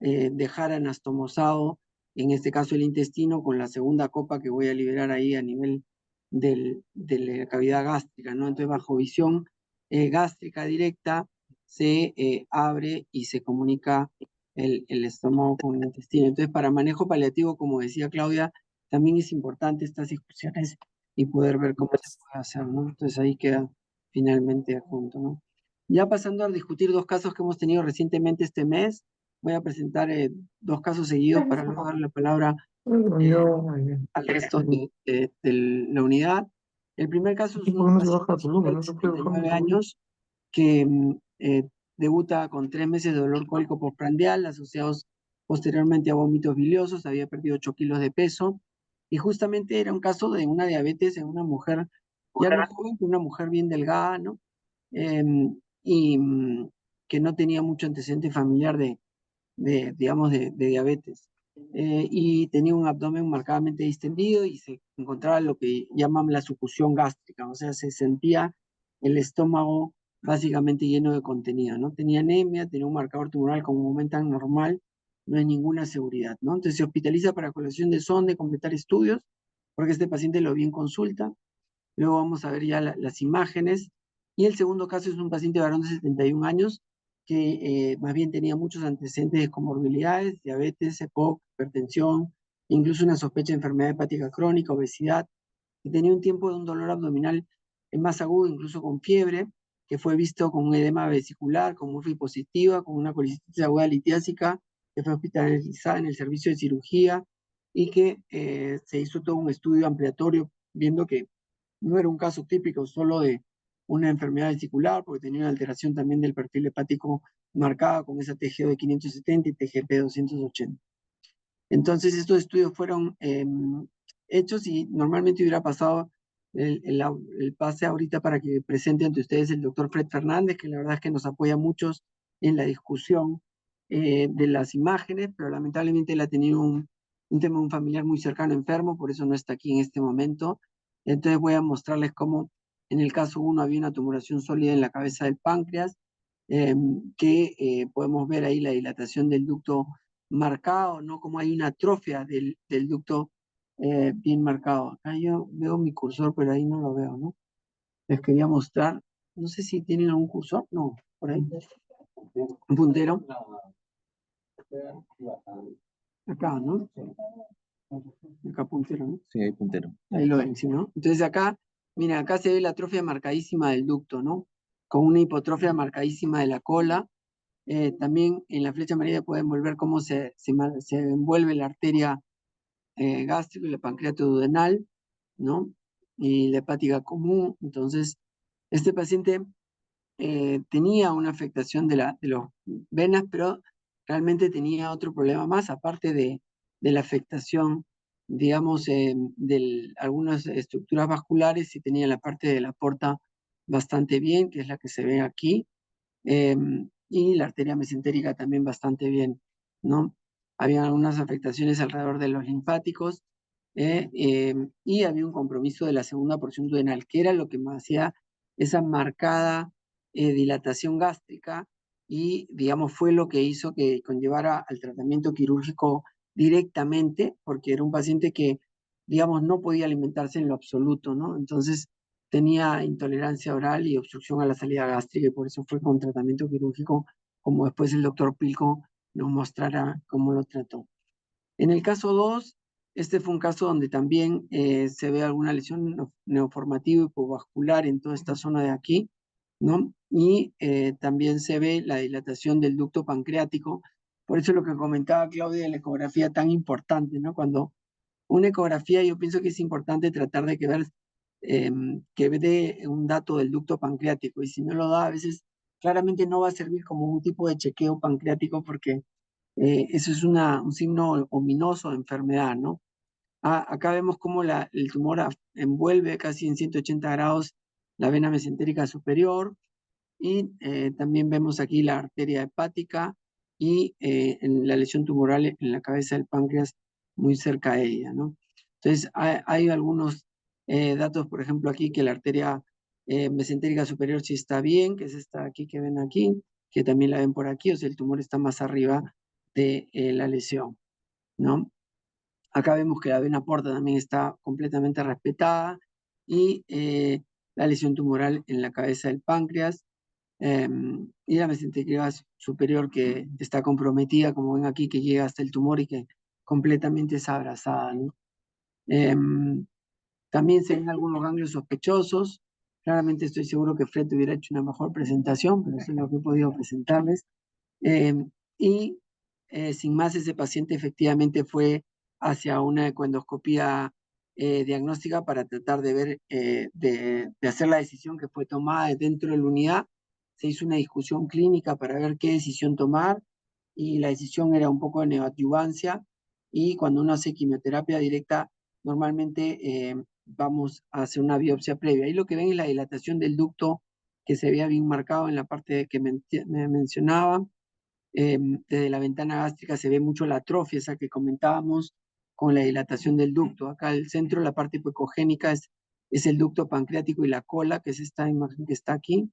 dejar anastomosado, en este caso el intestino, con la segunda copa que voy a liberar ahí a nivel de la cavidad gástrica, ¿no? Entonces, bajo visión gástrica directa, se abre y se comunica el estómago con el intestino. Entonces, para manejo paliativo, como decía Claudia, también es importante estas discusiones y poder ver cómo se puede hacer, ¿no? Entonces, ahí queda finalmente junto, ¿no? Ya pasando a discutir 2 casos que hemos tenido recientemente este mes, voy a presentar 2 casos seguidos para luego dar la palabra al resto de la unidad. El primer caso es un paciente de 79 años que debuta con 3 meses de dolor cólico postprandial asociados posteriormente a vómitos biliosos, había perdido 8 kilos de peso y justamente era un caso de una diabetes en una mujer ya no joven, pero una mujer bien delgada, ¿no? Y que no tenía mucho antecedente familiar digamos, de diabetes. Y tenía un abdomen marcadamente distendido y se encontraba lo que llaman la sucusión gástrica, o sea, se sentía el estómago básicamente lleno de contenido, ¿no? Tenía anemia, tenía un marcador tumoral como momentan normal, no hay ninguna seguridad, ¿no? Entonces se hospitaliza para colocación de sonda y completar estudios, porque este paciente lo vi en consulta. Luego vamos a ver ya las imágenes. Y el segundo caso es un paciente varón de 71 años que más bien tenía muchos antecedentes de comorbilidades, diabetes, EPOC, hipertensión, incluso una sospecha de enfermedad hepática crónica, obesidad, y tenía un tiempo de un dolor abdominal más agudo, incluso con fiebre, que fue visto con un edema vesicular, con Murphy positiva, con una colicitis aguda litiásica, que fue hospitalizada en el servicio de cirugía y que se hizo todo un estudio ampliatorio viendo que no era un caso típico solo de una enfermedad vesicular, porque tenía una alteración también del perfil hepático marcada con esa TGO de 570 y TGP 280. Entonces estos estudios fueron hechos y normalmente hubiera pasado el pase ahorita para que presente ante ustedes el doctor Fred Fernández, que la verdad es que nos apoya mucho en la discusión de las imágenes, pero lamentablemente él ha tenido un tema de un familiar muy cercano enfermo, por eso no está aquí en este momento. Entonces voy a mostrarles cómo en el caso 1 había una tumoración sólida en la cabeza del páncreas, que podemos ver ahí la dilatación del ducto marcado, ¿no? Como hay una atrofia del ducto bien marcado. Acá yo veo mi cursor, pero ahí no lo veo, ¿no? Les quería mostrar, no sé si tienen algún cursor, no, por ahí. Un puntero. Acá, ¿no? Acá puntero, ¿no? Sí, hay puntero. Ahí lo ven, ¿sí, no? Entonces acá, mira, acá se ve la atrofia marcadísima del ducto, ¿no? Con una hipotrofia marcadísima de la cola. También en la flecha amarilla pueden ver cómo se envuelve la arteria gástrica y la pancreatoduodenal, ¿no? Y la hepática común. Entonces, este paciente tenía una afectación de las venas, pero realmente tenía otro problema más, aparte de la afectación, digamos, de algunas estructuras vasculares, y tenía la parte de la porta bastante bien, que es la que se ve aquí, y la arteria mesentérica también bastante bien, ¿no? Había algunas afectaciones alrededor de los linfáticos, y había un compromiso de la segunda porción duodenal, que era lo que me hacía esa marcada dilatación gástrica, y, digamos, fue lo que hizo que conllevara al tratamiento quirúrgico directamente, porque era un paciente que, digamos, no podía alimentarse en lo absoluto, ¿no? Entonces, tenía intolerancia oral y obstrucción a la salida gástrica, y por eso fue con tratamiento quirúrgico, como después el doctor Pilco nos mostrará cómo lo trató. En el caso 2, este fue un caso donde también se ve alguna lesión neoformativa hipovascular en toda esta zona de aquí, ¿no? Y también se ve la dilatación del ducto pancreático. Por eso lo que comentaba Claudia de la ecografía tan importante, ¿no? Cuando una ecografía, yo pienso que es importante tratar de que dé un dato del ducto pancreático, y si no lo da, a veces claramente no va a servir como un tipo de chequeo pancreático, porque eso es un signo ominoso de enfermedad, ¿no? Acá vemos cómo el tumor envuelve casi en 180 grados la vena mesentérica superior, y también vemos aquí la arteria hepática y en la lesión tumoral en la cabeza del páncreas muy cerca de ella, ¿no? Entonces, hay algunos datos, por ejemplo, aquí que la arteria mesentérica superior sí está bien, que es esta aquí que ven aquí, que también la ven por aquí, o sea, el tumor está más arriba de la lesión, ¿no? Acá vemos que la vena porta también está completamente respetada, y la lesión tumoral en la cabeza del páncreas, y la mesentérica superior que está comprometida, como ven aquí, que llega hasta el tumor y que completamente es abrazada, ¿no? También se ven algunos ganglios sospechosos. Claramente estoy seguro que Fred hubiera hecho una mejor presentación, pero eso es lo que he podido presentarles. Y sin más, ese paciente efectivamente fue hacia una ecoendoscopía diagnóstica para tratar de ver, de hacer la decisión que fue tomada dentro de la unidad. Se hizo una discusión clínica para ver qué decisión tomar, y la decisión era un poco de neoadyuvancia, y cuando uno hace quimioterapia directa, normalmente vamos a hacer una biopsia previa. Ahí lo que ven es la dilatación del ducto, que se veía bien marcado en la parte que me mencionaba. Desde la ventana gástrica se ve mucho la atrofia, esa que comentábamos, con la dilatación del ducto. Acá al centro, la parte hipocogénica es el ducto pancreático y la cola, que es esta imagen que está aquí,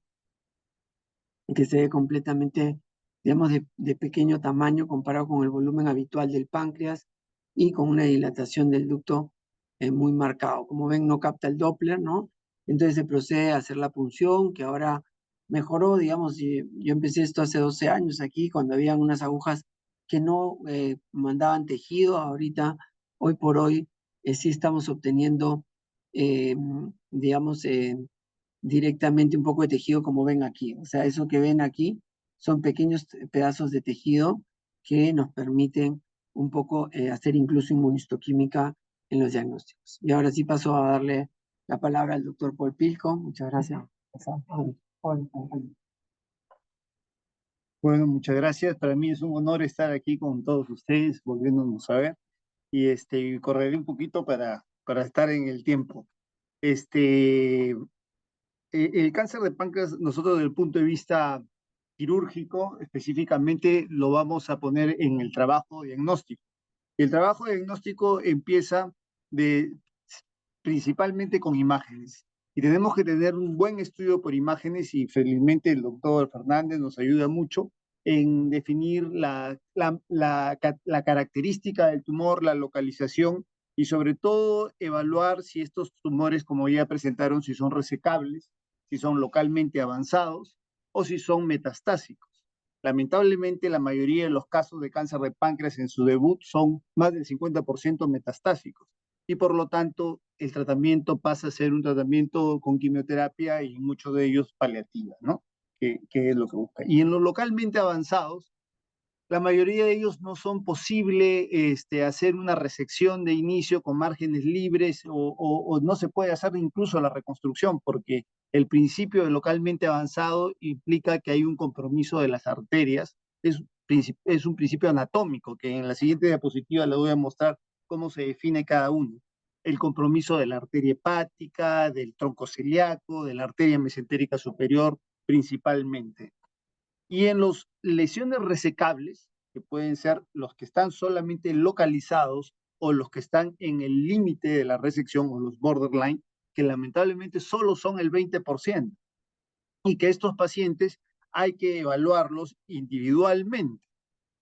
que se ve completamente, digamos, de pequeño tamaño comparado con el volumen habitual del páncreas, y con una dilatación del ducto muy marcado. Como ven, no capta el Doppler, ¿no? Entonces se procede a hacer la punción, que ahora mejoró, digamos. Yo empecé esto hace 12 años aquí, cuando habían unas agujas que no mandaban tejido. Ahorita, hoy por hoy, sí estamos obteniendo, digamos, directamente un poco de tejido, como ven aquí. O sea, eso que ven aquí son pequeños pedazos de tejido que nos permiten un poco hacer incluso inmunistoquímica en los diagnósticos. Y ahora sí paso a darle la palabra al doctor Paul Pilco. Muchas gracias. Bueno, muchas gracias. Para mí es un honor estar aquí con todos ustedes, volviéndonos a ver. Y correré un poquito para estar en el tiempo. El cáncer de páncreas, nosotros desde el punto de vista quirúrgico, específicamente lo vamos a poner en el trabajo diagnóstico. El trabajo diagnóstico empieza principalmente con imágenes. Y tenemos que tener un buen estudio por imágenes y felizmente el doctor Fernández nos ayuda mucho en definir la característica del tumor, la localización y sobre todo evaluar si estos tumores, como ya presentaron, si son resecables, si son localmente avanzados o si son metastásicos. Lamentablemente, la mayoría de los casos de cáncer de páncreas en su debut son más del 50% metastásicos y por lo tanto el tratamiento pasa a ser un tratamiento con quimioterapia y muchos de ellos paliativa, ¿no? Que es lo que busca. Y en los localmente avanzados, la mayoría de ellos no son posible hacer una resección de inicio con márgenes libres o no se puede hacer incluso la reconstrucción porque el principio de localmente avanzado implica que hay un compromiso de las arterias. Es un principio anatómico que en la siguiente diapositiva le voy a mostrar cómo se define cada uno. El compromiso de la arteria hepática, del tronco celíaco, de la arteria mesentérica superior principalmente. Y en las lesiones resecables, que pueden ser los que están solamente localizados o los que están en el límite de la resección o los borderline, que lamentablemente solo son el 20%, y que estos pacientes hay que evaluarlos individualmente.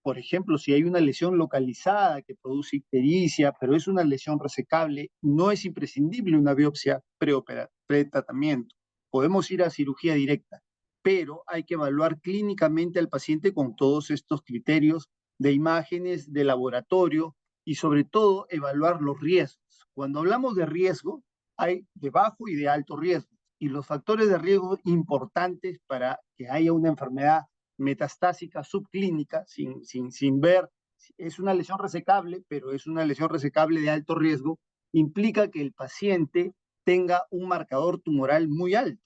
Por ejemplo, si hay una lesión localizada que produce ictericia, pero es una lesión resecable, no es imprescindible una biopsia pre-tratamiento. Podemos ir a cirugía directa, pero hay que evaluar clínicamente al paciente con todos estos criterios de imágenes, de laboratorio y sobre todo evaluar los riesgos. Cuando hablamos de riesgo, hay de bajo y de alto riesgo. Y los factores de riesgo importantes para que haya una enfermedad metastásica subclínica, sin ver, es una lesión resecable, pero es una lesión resecable de alto riesgo, implica que el paciente tenga un marcador tumoral muy alto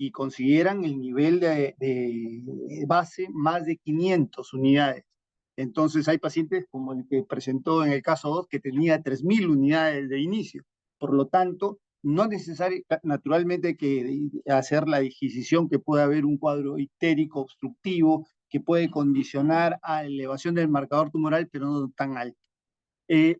y consideran el nivel de base más de 500 unidades. Entonces hay pacientes como el que presentó en el caso 2 que tenía 3.000 unidades de inicio. Por lo tanto, no es necesario, naturalmente, que hacer la disquisición que puede haber un cuadro ictérico obstructivo que puede condicionar a elevación del marcador tumoral, pero no tan alto.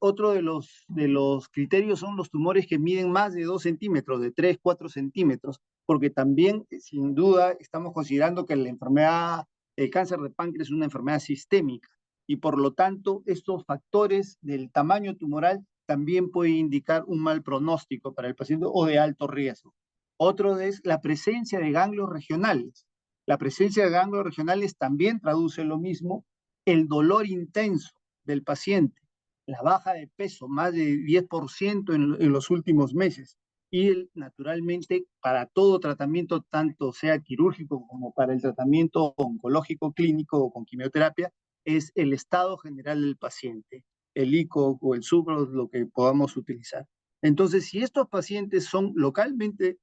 Otro de los criterios son los tumores que miden más de 2 centímetros, de 3, 4 centímetros, porque también, sin duda, estamos considerando que la enfermedad, el cáncer de páncreas es una enfermedad sistémica y por lo tanto estos factores del tamaño tumoral también pueden indicar un mal pronóstico para el paciente o de alto riesgo. Otro es la presencia de ganglios regionales. La presencia de ganglios regionales también traduce lo mismo, el dolor intenso del paciente, la baja de peso, más de 10% en los últimos meses. Y naturalmente, para todo tratamiento, tanto sea quirúrgico como para el tratamiento oncológico clínico o con quimioterapia, es el estado general del paciente, el ICO o el SUBRO, lo que podamos utilizar. Entonces, si estos pacientes son localmente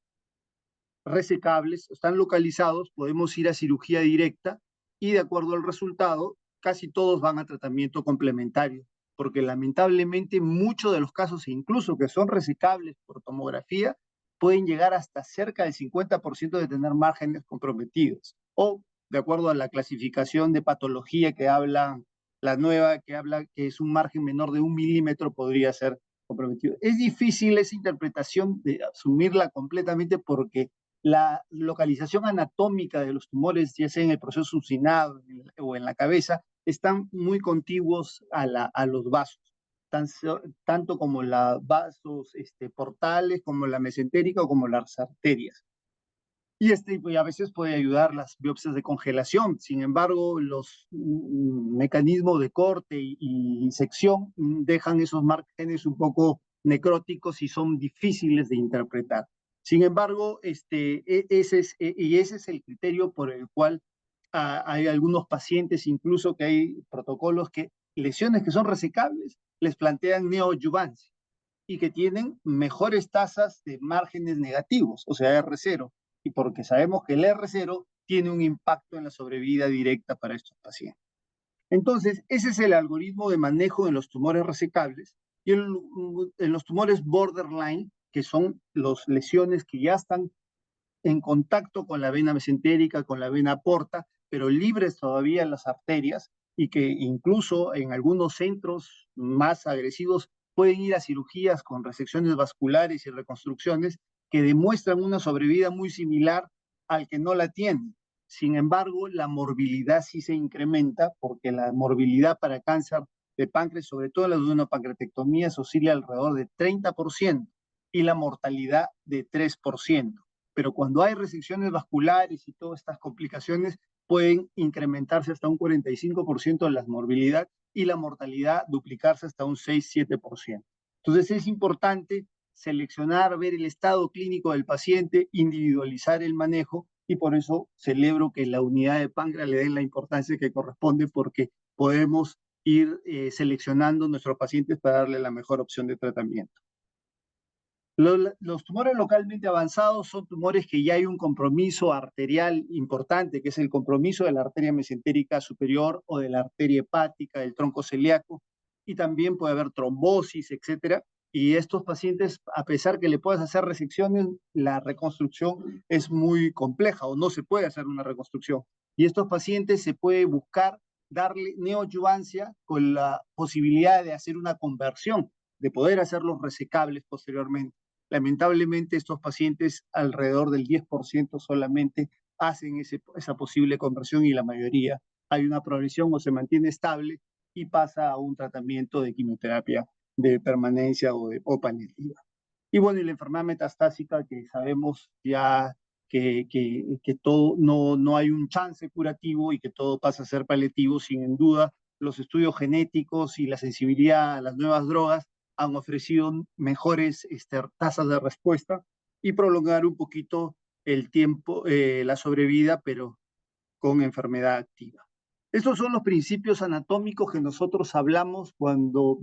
resecables, están localizados, podemos ir a cirugía directa y de acuerdo al resultado, casi todos van a tratamiento complementario, porque lamentablemente muchos de los casos, incluso que son resecables por tomografía, pueden llegar hasta cerca del 50% de tener márgenes comprometidos. O, de acuerdo a la clasificación de patología que habla, la nueva que habla que es un margen menor de 1 milímetro, podría ser comprometido. Es difícil esa interpretación de asumirla completamente porque la localización anatómica de los tumores, ya sea en el proceso succinado o en la cabeza, están muy contiguos a los vasos, tanto como los vasos portales, como la mesentérica o como las arterias. Y a veces puede ayudar las biopsias de congelación. Sin embargo, los mecanismos de corte y sección dejan esos márgenes un poco necróticos y son difíciles de interpretar. Sin embargo, ese es el criterio por el cual hay algunos pacientes, incluso que hay protocolos que lesiones que son resecables les plantean neoadyuvancia y que tienen mejores tasas de márgenes negativos, o sea, R0, y porque sabemos que el R0 tiene un impacto en la sobrevida directa para estos pacientes. Entonces, ese es el algoritmo de manejo de los tumores resecables y en los tumores borderline, que son las lesiones que ya están en contacto con la vena mesentérica, con la vena porta, pero libres todavía en las arterias y que incluso en algunos centros más agresivos pueden ir a cirugías con resecciones vasculares y reconstrucciones que demuestran una sobrevida muy similar al que no la tiene. Sin embargo, la morbilidad sí se incrementa porque la morbilidad para cáncer de páncreas, sobre todo la duodenopancreatectomía, oscila alrededor de 30% y la mortalidad de 3%. Pero cuando hay resecciones vasculares y todas estas complicaciones, pueden incrementarse hasta un 45% de la morbilidad y la mortalidad duplicarse hasta un 6-7%. Entonces es importante seleccionar, ver el estado clínico del paciente, individualizar el manejo y por eso celebro que la unidad de páncreas le den la importancia que corresponde porque podemos ir seleccionando nuestros pacientes para darle la mejor opción de tratamiento. Los tumores localmente avanzados son tumores que ya hay un compromiso arterial importante, que es el compromiso de la arteria mesentérica superior o de la arteria hepática, del tronco celíaco, y también puede haber trombosis, etcétera. Y estos pacientes, a pesar que le puedas hacer resecciones, la reconstrucción es muy compleja o no se puede hacer una reconstrucción. Y estos pacientes se puede buscar darle neoadyuvancia con la posibilidad de hacer una conversión, de poder hacerlos resecables posteriormente. Lamentablemente, estos pacientes, alrededor del 10% solamente hacen esa posible conversión y la mayoría hay una progresión o se mantiene estable y pasa a un tratamiento de quimioterapia de permanencia o paliativa. Y bueno, y la enfermedad metastásica que sabemos ya que todo no hay un chance curativo y que todo pasa a ser paliativo, sin duda los estudios genéticos y la sensibilidad a las nuevas drogas han ofrecido mejores tasas de respuesta y prolongar un poquito el tiempo, la sobrevida, pero con enfermedad activa. Estos son los principios anatómicos que nosotros hablamos cuando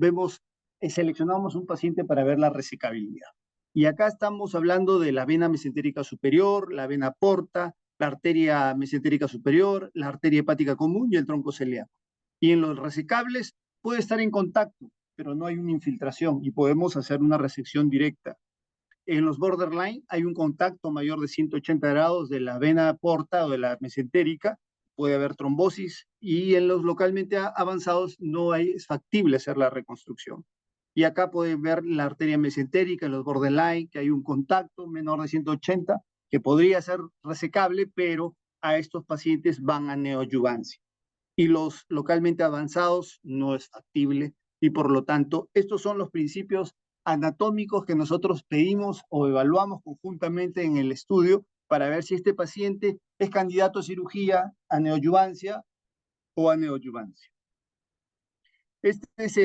seleccionamos un paciente para ver la resecabilidad. Y acá estamos hablando de la vena mesentérica superior, la vena porta, la arteria mesentérica superior, la arteria hepática común y el tronco celíaco. Y en los resecables puede estar en contacto, pero no hay una infiltración y podemos hacer una resección directa. En los borderline hay un contacto mayor de 180 grados de la vena porta o de la mesentérica, puede haber trombosis y en los localmente avanzados no es factible hacer la reconstrucción. Y acá pueden ver la arteria mesentérica en los borderline, que hay un contacto menor de 180 que podría ser resecable, pero a estos pacientes van a neoadyuvancia. Y los localmente avanzados no es factible y por lo tanto estos son los principios anatómicos que nosotros pedimos o evaluamos conjuntamente en el estudio para ver si este paciente es candidato a cirugía, a neoadyuvancia o a neoadyuvancia. Este es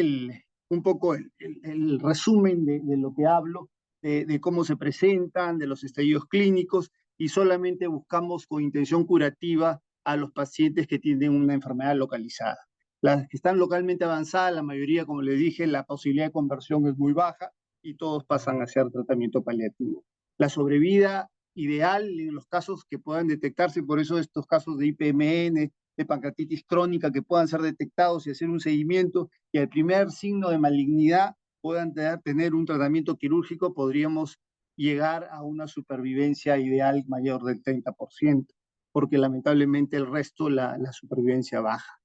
un poco el resumen de lo que hablo, de cómo se presentan, de los estadios clínicos y solamente buscamos con intención curativa a los pacientes que tienen una enfermedad localizada. Las que están localmente avanzadas, la mayoría, como les dije, la posibilidad de conversión es muy baja y todos pasan a hacer tratamiento paliativo. La sobrevida ideal en los casos que puedan detectarse, por eso estos casos de IPMN, de pancreatitis crónica que puedan ser detectados y hacer un seguimiento y al primer signo de malignidad puedan tener un tratamiento quirúrgico, podríamos llegar a una supervivencia ideal mayor del 30%, porque lamentablemente el resto la supervivencia baja.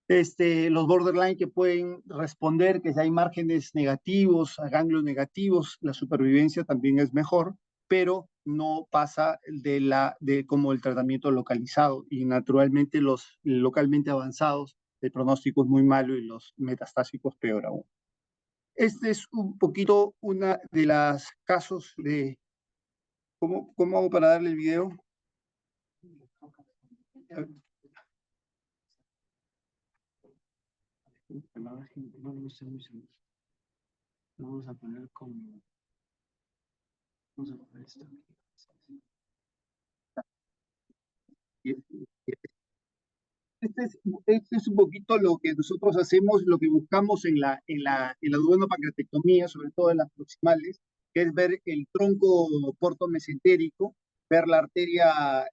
Los borderline que pueden responder, que si hay márgenes negativos, ganglios negativos, la supervivencia también es mejor, pero no pasa como el tratamiento localizado y naturalmente los localmente avanzados, el pronóstico es muy malo y los metastásicos peor aún. Este es un poquito una de las casos de... ¿Cómo hago para darle el video? Vamos a poner como... Vamos a poner esto. Este es un poquito lo que nosotros hacemos, lo que buscamos en la duodenopancreatectomía, sobre todo en las proximales, que es ver el tronco portomesentérico, ver la arteria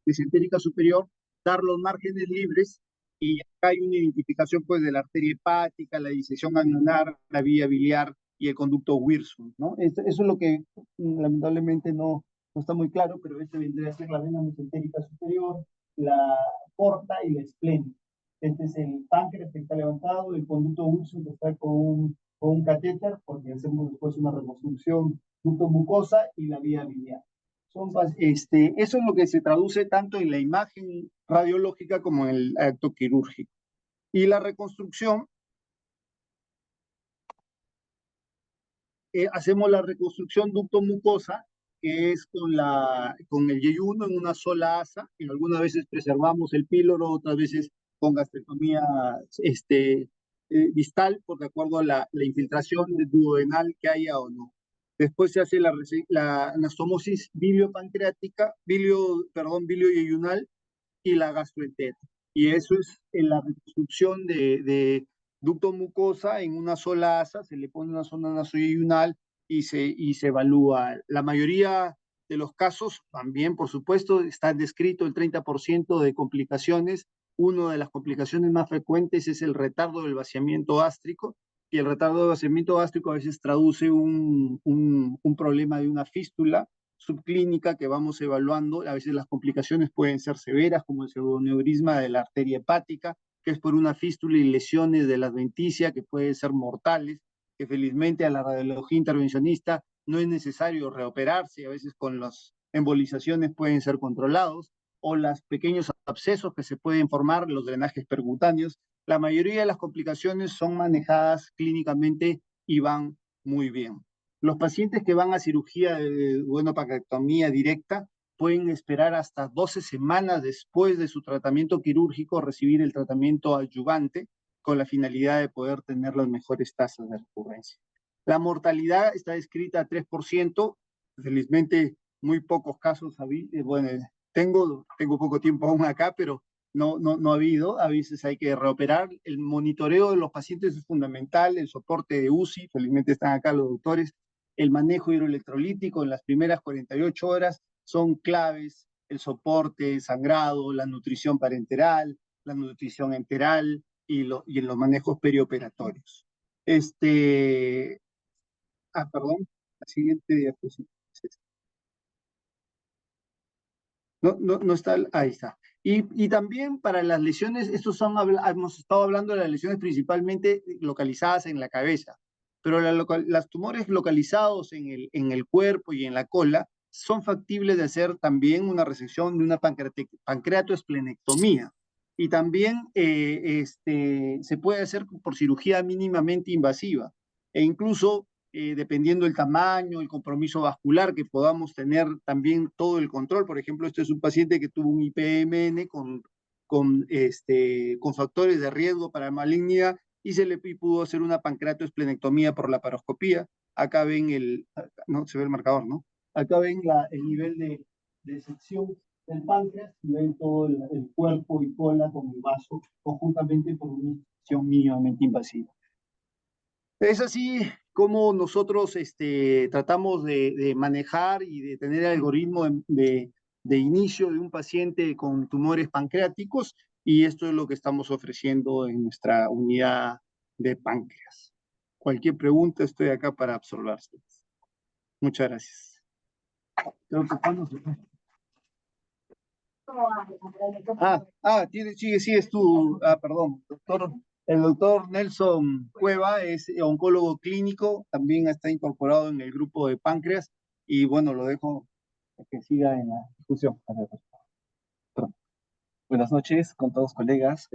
mesentérica superior, dar los márgenes libres, y acá hay una identificación pues de la arteria hepática, la disección ganglionar, la vía biliar y el conducto Wirsung, ¿no? Eso es lo que lamentablemente no está muy claro, pero este vendría a ser la vena mesentérica superior, la porta y la esplénica. Este es el páncreas que está levantado, el conducto Wirsung que está con un catéter, porque hacemos después una reconstrucción ducto mucosa y la vía biliar. Eso es lo que se traduce tanto en la imagen radiológica como en el acto quirúrgico. Y la reconstrucción, hacemos la reconstrucción ducto-mucosa, que es con el yeyuno en una sola asa, y algunas veces preservamos el píloro, otras veces con gastrectomía distal, por de acuerdo a la infiltración duodenal que haya o no. Después se hace la anastomosis biliopancreática, bilioyeyunal y la gastroentera. Y eso es en la reconstrucción de ducto mucosa en una sola asa, se le pone una sonda nasoyeyunal y se evalúa. La mayoría de los casos también, por supuesto, está descrito el 30% de complicaciones. Una de las complicaciones más frecuentes es el retardo del vaciamiento gástrico, y el retardo del vaciamiento gástrico a veces traduce un problema de una fístula subclínica que vamos evaluando. A veces las complicaciones pueden ser severas, como el pseudoneurisma de la arteria hepática, que es por una fístula y lesiones de la adventicia que pueden ser mortales, que felizmente a la radiología intervencionista no es necesario reoperarse, a veces con las embolizaciones pueden ser controlados, o los pequeños abscesos que se pueden formar, los drenajes percutáneos. La mayoría de las complicaciones son manejadas clínicamente y van muy bien. Los pacientes que van a cirugía de duodenopatectomía directa pueden esperar hasta 12 semanas después de su tratamiento quirúrgico recibir el tratamiento adyuvante, con la finalidad de poder tener las mejores tasas de recurrencia. La mortalidad está descrita a 3%, felizmente muy pocos casos, bueno, tengo poco tiempo aún acá, pero no ha habido. A veces hay que reoperar. El monitoreo de los pacientes es fundamental, el soporte de UCI, felizmente están acá los doctores, el manejo hidroelectrolítico en las primeras 48 horas son claves, el soporte, sangrado, la nutrición parenteral, la nutrición enteral y en los manejos perioperatorios. Perdón, la siguiente diapositiva. No está, ahí está. Y también para las lesiones, hemos estado hablando de las lesiones principalmente localizadas en la cabeza, pero las tumores localizados en el cuerpo y en la cola son factibles de hacer también una resección de una pancreatoesplenectomía. Y también se puede hacer por cirugía mínimamente invasiva. E incluso dependiendo del tamaño, el compromiso vascular, que podamos tener también todo el control. Por ejemplo, este es un paciente que tuvo un IPMN con factores de riesgo para malignidad y se le pudo hacer una pancreatoesplenectomía por la paroscopía. Acá ven no se ve el marcador, ¿no? Acá ven el nivel de sección del páncreas y ven todo el cuerpo y cola con el vaso conjuntamente por una sección mínimamente invasiva. Es así como nosotros tratamos de manejar y de tener el algoritmo de inicio de un paciente con tumores pancreáticos, y esto es lo que estamos ofreciendo en nuestra unidad de páncreas. Cualquier pregunta, estoy acá para absorberlas. Muchas gracias. Creo que sigues tú. Perdón, doctor. El doctor Nelson Cueva es oncólogo clínico, también está incorporado en el grupo de páncreas, y bueno, lo dejo que siga en la discusión. Buenas noches con todos colegas.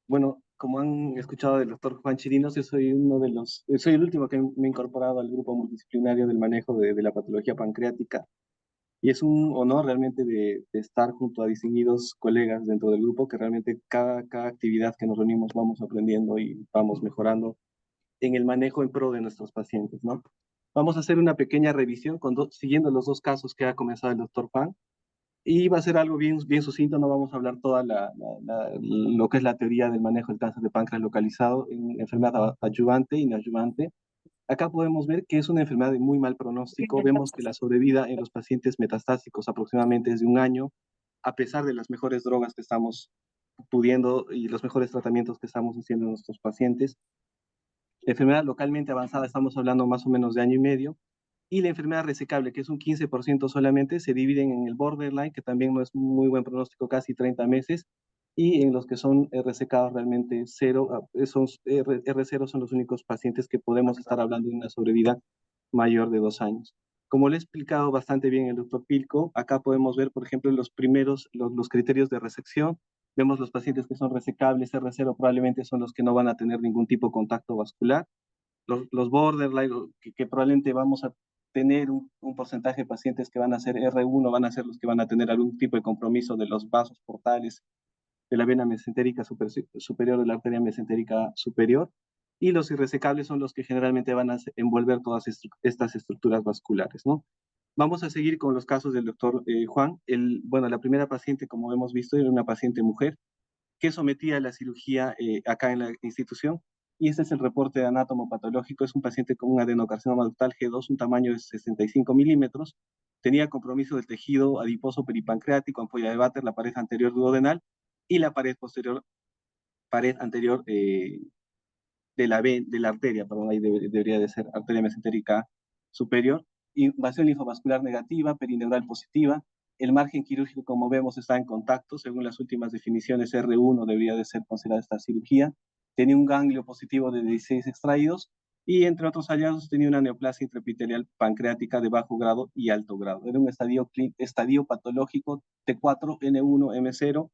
Bueno, como han escuchado del doctor Juan Chirinos, yo soy soy el último que me he incorporado al grupo multidisciplinario del manejo de la patología pancreática. Y es un honor realmente de estar junto a distinguidos colegas dentro del grupo, que realmente cada actividad que nos reunimos vamos aprendiendo y vamos mejorando en el manejo en pro de nuestros pacientes, ¿no? Vamos a hacer una pequeña revisión siguiendo los dos casos que ha comenzado el doctor Juan, y va a ser algo bien sucinto. No vamos a hablar toda lo que es la teoría del manejo del cáncer de páncreas localizado en enfermedad adyuvante y neoadyuvante. Acá podemos ver que es una enfermedad de muy mal pronóstico. Vemos que la sobrevida en los pacientes metastásicos aproximadamente es de 1 año, a pesar de las mejores drogas que estamos pudiendo y los mejores tratamientos que estamos haciendo en nuestros pacientes. La enfermedad localmente avanzada estamos hablando más o menos de año y medio, y la enfermedad resecable, que es un 15% solamente, se dividen en el borderline, que también no es muy buen pronóstico, casi 30 meses, y en los que son resecados realmente cero, R0 son los únicos pacientes que podemos estar hablando de una sobrevida mayor de 2 años. Como le he explicado bastante bien el doctor Pilco, acá podemos ver, por ejemplo, los criterios de resección. Vemos los pacientes que son resecables, R0 probablemente son los que no van a tener ningún tipo de contacto vascular. Los borderline, que probablemente vamos a tener un porcentaje de pacientes que van a ser R1, van a ser los que van a tener algún tipo de compromiso de los vasos portales de la vena mesentérica superior, de la arteria mesentérica superior, y los irresecables son los que generalmente van a envolver todas estas estructuras vasculares, ¿no? Vamos a seguir con los casos del doctor Juan. Bueno, la primera paciente, como hemos visto, era una paciente mujer que sometía a la cirugía acá en la institución, y este es el reporte de anátomo-patológico. Es un paciente con un adenocarcinoma ductal G2, un tamaño de 65 milímetros, tenía compromiso del tejido adiposo peripancreático, ampolla de Vater, la pared anterior duodenal y la pared posterior, pared anterior de la arteria, perdón, ahí debería de ser arteria mesentérica superior, invasión linfovascular negativa, perineural positiva. El margen quirúrgico, como vemos, está en contacto. Según las últimas definiciones, R1 debería de ser considerada esta cirugía. Tenía un ganglio positivo de 16 extraídos y, entre otros hallazgos, tenía una neoplasia intraepitelial pancreática de bajo grado y alto grado. Era un estadio patológico T4N1M0.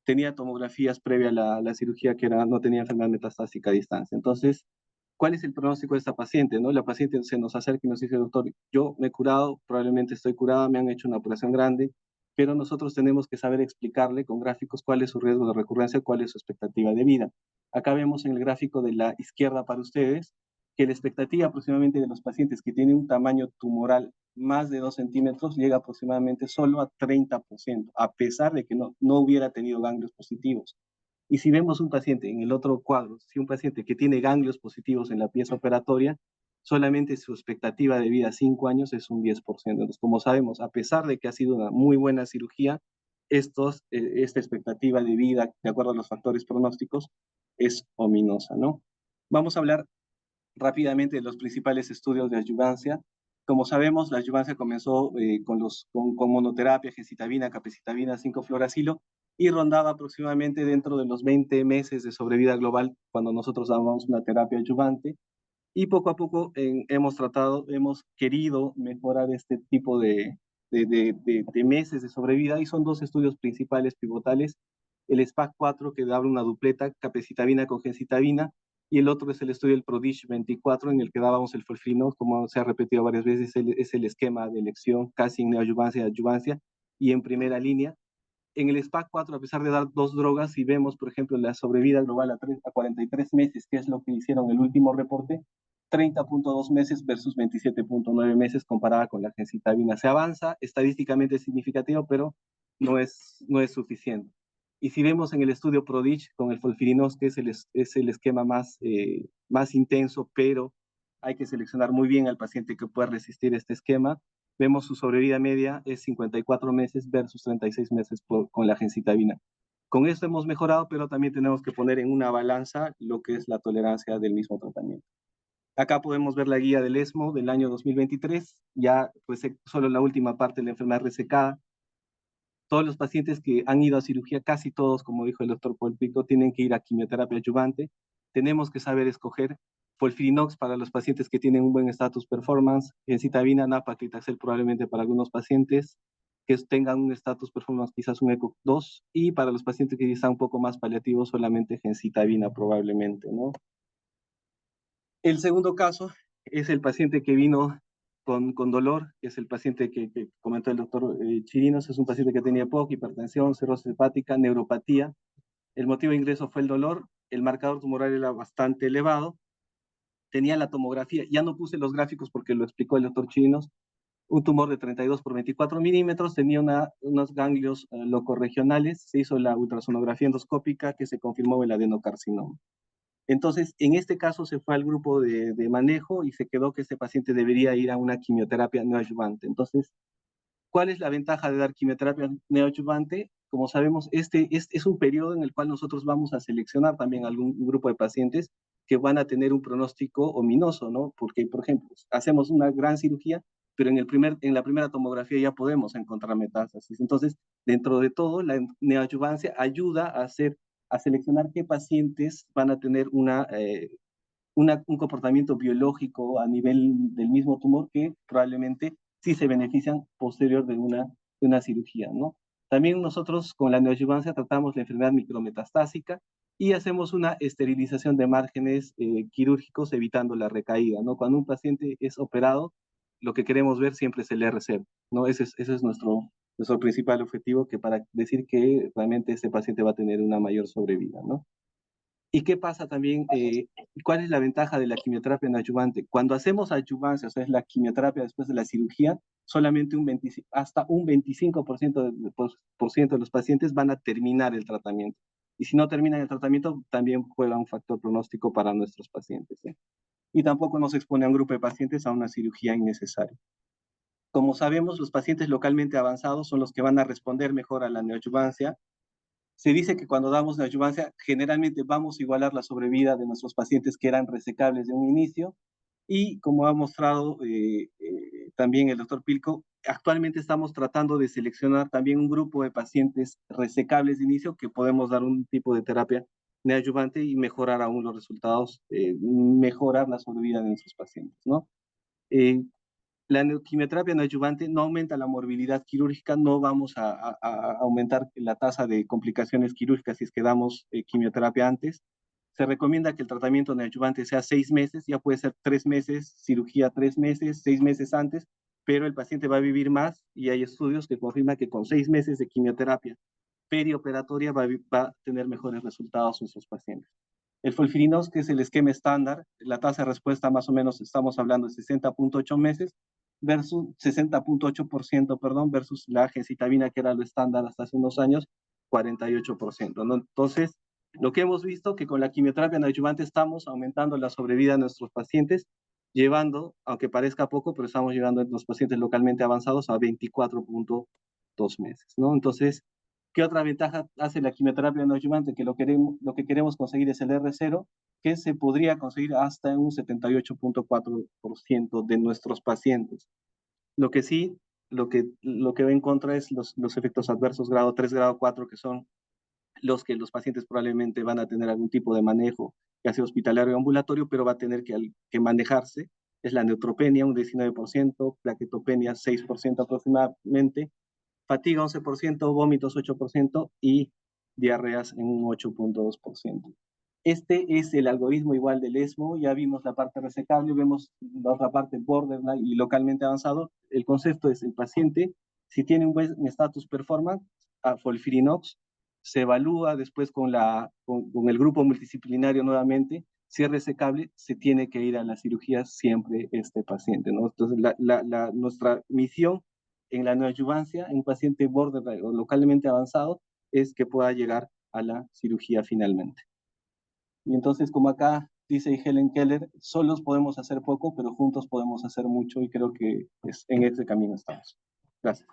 Tenía tomografías previa a la cirugía que no tenía enfermedad metastásica a distancia. Entonces, ¿cuál es el pronóstico de esta paciente? ¿No? La paciente se nos acerca y nos dice: doctor, yo me he curado, probablemente estoy curada, me han hecho una operación grande, pero nosotros tenemos que saber explicarle con gráficos cuál es su riesgo de recurrencia, cuál es su expectativa de vida. Acá vemos en el gráfico de la izquierda para ustedes que la expectativa aproximadamente de los pacientes que tienen un tamaño tumoral más de 2 centímetros llega aproximadamente solo a 30%, a pesar de que no hubiera tenido ganglios positivos. Y si vemos un paciente en el otro cuadro, si un paciente que tiene ganglios positivos en la pieza operatoria, solamente su expectativa de vida a 5 años es un 10%. Entonces, como sabemos, a pesar de que ha sido una muy buena cirugía, esta expectativa de vida, de acuerdo a los factores pronósticos, es ominosa, ¿no? Vamos a hablar rápidamente de los principales estudios de adyuvancia. Como sabemos, la adyuvancia comenzó con monoterapia, gencitabina, capecitabina, 5-fluoracilo, y rondaba aproximadamente dentro de los 20 meses de sobrevida global cuando nosotros dábamos una terapia adyuvante. Y poco a poco hemos querido mejorar este tipo de meses de sobrevida, y son 2 estudios principales pivotales: el SPAC4, que daba una dupleta, capecitabina con gencitabina, y el otro es el estudio del PRODIGE 24, en el que dábamos el FOLFIRINOX, como se ha repetido varias veces, es el esquema de elección, casi en neoadyuvancia y adyuvancia, y en primera línea. En el SPAC4, a pesar de dar 2 drogas, si vemos, por ejemplo, la sobrevida global a 43 meses, que es lo que hicieron el último reporte, 30.2 meses versus 27.9 meses comparada con la gencitabina. Se avanza, estadísticamente significativo, pero no es suficiente. Y si vemos en el estudio PRODIGE con el FOLFIRINOX, que es el esquema más intenso, pero hay que seleccionar muy bien al paciente que pueda resistir este esquema, vemos su sobrevida media es 54 meses versus 36 meses con la gencitabina. Con esto hemos mejorado, pero también tenemos que poner en una balanza lo que es la tolerancia del mismo tratamiento. Acá podemos ver la guía del ESMO del año 2023, ya pues solo la última parte de la enfermedad resecada. Todos los pacientes que han ido a cirugía, casi todos, como dijo el doctor Paul Pico, tienen que ir a quimioterapia adyuvante. Tenemos que saber escoger FOLFIRINOX para los pacientes que tienen un buen estatus performance, gencitabina, nab-paclitaxel probablemente para algunos pacientes que tengan un estatus performance, quizás un ECOG 2, y para los pacientes que están un poco más paliativos, solamente gencitabina probablemente, ¿no? El segundo caso es el paciente que vino con dolor, que es el paciente que comentó el doctor Chirinos. Es un paciente que tenía EPOC, hipertensión, cirrosis hepática, neuropatía. El motivo de ingreso fue el dolor, el marcador tumoral era bastante elevado, tenía la tomografía, ya no puse los gráficos porque lo explicó el doctor Chirinos, un tumor de 32 por 24 milímetros, tenía unos ganglios locorregionales, se hizo la ultrasonografía endoscópica que se confirmó el adenocarcinoma. Entonces, en este caso se fue al grupo de manejo y se quedó que este paciente debería ir a una quimioterapia neoadyuvante. Entonces, ¿cuál es la ventaja de dar quimioterapia neoadyuvante? Como sabemos, este es un periodo en el cual nosotros vamos a seleccionar también algún grupo de pacientes que van a tener un pronóstico ominoso, ¿no? Porque, por ejemplo, hacemos una gran cirugía, pero en la primera tomografía ya podemos encontrar metástasis. Entonces, dentro de todo, la neoadyuvancia ayuda a seleccionar qué pacientes van a tener un comportamiento biológico a nivel del mismo tumor que probablemente sí se benefician posterior de una cirugía, ¿no? También nosotros con la neoadyuvancia tratamos la enfermedad micrometastásica y hacemos una esterilización de márgenes quirúrgicos evitando la recaída, ¿no? Cuando un paciente es operado, lo que queremos ver siempre es el R0, ¿no? Ese es nuestro principal objetivo, que para decir que realmente este paciente va a tener una mayor sobrevida, ¿no? ¿Y qué pasa también? ¿Cuál es la ventaja de la quimioterapia en adyuvante? Cuando hacemos adyuvancia, o sea, es la quimioterapia después de la cirugía, solamente hasta un 25% de los pacientes van a terminar el tratamiento. Y si no terminan el tratamiento, también juega un factor pronóstico para nuestros pacientes, ¿eh? Y tampoco nos expone a un grupo de pacientes a una cirugía innecesaria. Como sabemos, los pacientes localmente avanzados son los que van a responder mejor a la neoadyuvancia. Se dice que cuando damos neoadyuvancia, generalmente vamos a igualar la sobrevida de nuestros pacientes que eran resecables de un inicio. Y como ha mostrado también el doctor Pilco, actualmente estamos tratando de seleccionar también un grupo de pacientes resecables de inicio que podemos dar un tipo de terapia neoadyuvante y mejorar aún los resultados, mejorar la sobrevida de nuestros pacientes, ¿no? La quimioterapia neoadyuvante no aumenta la morbilidad quirúrgica, no vamos a aumentar la tasa de complicaciones quirúrgicas si es que damos quimioterapia antes. Se recomienda que el tratamiento neoadyuvante sea 6 meses, ya puede ser 3 meses, cirugía 3 meses, 6 meses antes, pero el paciente va a vivir más y hay estudios que confirman que con 6 meses de quimioterapia perioperatoria va a tener mejores resultados en sus pacientes. El FOLFIRINOX, que es el esquema estándar, la tasa de respuesta más o menos estamos hablando de 60.8 meses versus 60.8%, perdón, versus la gencitabina, que era lo estándar hasta hace unos años, 48%, ¿no? Entonces, lo que hemos visto que con la quimioterapia neoadyuvante estamos aumentando la sobrevida de nuestros pacientes, llevando, aunque parezca poco, pero estamos llevando a los pacientes localmente avanzados a 24.2 meses, ¿no? Entonces, ¿qué otra ventaja hace la quimioterapia neoadyuvante? Que lo que queremos conseguir es el R0, que se podría conseguir hasta un 78.4% de nuestros pacientes. Lo que sí, lo que va en contra es los efectos adversos grado 3, grado 4, que son los que los pacientes probablemente van a tener algún tipo de manejo, ya sea hospitalario o ambulatorio, pero va a tener que manejarse. Es la neutropenia, un 19%, plaquetopenia, 6% aproximadamente, fatiga 11%, vómitos 8% y diarreas en un 8.2%. Este es el algoritmo igual del ESMO, ya vimos la parte resecable, vemos la otra parte borderline y localmente avanzado. El concepto es el paciente, si tiene un buen status performance, a FOLFIRINOX, se evalúa después con el grupo multidisciplinario nuevamente, si es resecable, se tiene que ir a la cirugía siempre este paciente, ¿no? Entonces, nuestra misión en la neoadyuvancia en un paciente borderline o localmente avanzado es que pueda llegar a la cirugía finalmente. Y entonces, como acá dice Helen Keller, solos podemos hacer poco, pero juntos podemos hacer mucho, y creo que en ese camino estamos. Gracias.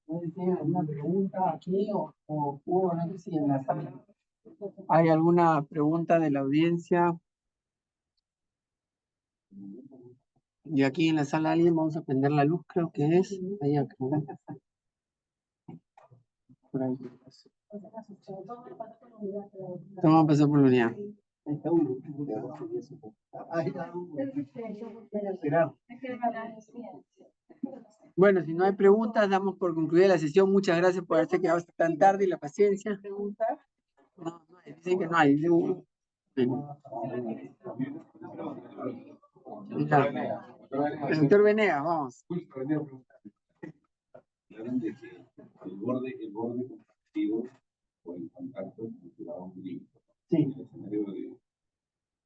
No sé si hay alguna pregunta aquí o Hugo, no sé si en la sala hay alguna pregunta de la audiencia. Y aquí en la sala alguien, vamos a prender la luz, creo que es. Ahí acá. Por ahí. Vamos a pasar por la unidad. Bueno, si no hay preguntas, damos por concluida la sesión. Muchas gracias por haberse quedado hasta tan tarde y la paciencia. No, no hay, dicen que no hay. El doctor Venegas, vamos. El borde compactivo o el contacto culturado un milímetro. Sí. El escenario de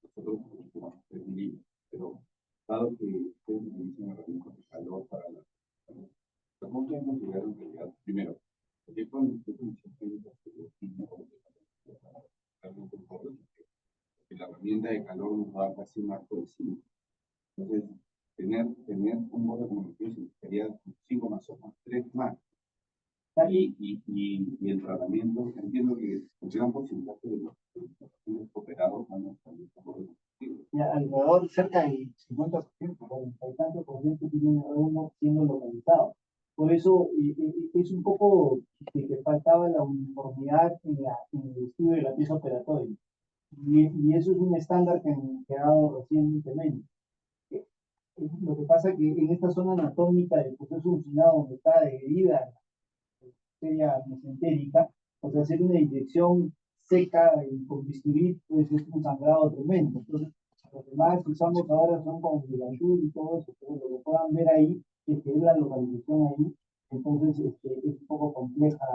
nosotros culturamos 3 milímetros, pero dado que ustedes utilizan herramientas de calor para la ¿cómo pueden considerar en realidad? Primero, porque con muchas técnicas que realmente el borde, porque la herramienta de calor nos da casi un arco de 5. Entonces, tener un borde como el que significaría 5 más o más 3 más. Y el tratamiento, entiendo que el gran porcentaje de los pacientes operados van a salir por el objetivo. Alrededor, cerca del 50%, 40 y tanto por ciento tiene uno siendo localizado. Por eso es un poco que faltaba la uniformidad en el estudio de la pieza operatoria. Y eso es un estándar que ha dado recientemente. Lo que pasa es que en esta zona anatómica del proceso funcionado donde está dividida la arteria mesentérica, o sea, hacer una inyección seca y con bisturí, pues es un sangrado tremendo. Entonces, los demás que usamos ahora son con Vilantur y todo eso, pero lo que puedan ver ahí, que es la localización ahí, entonces es un poco compleja,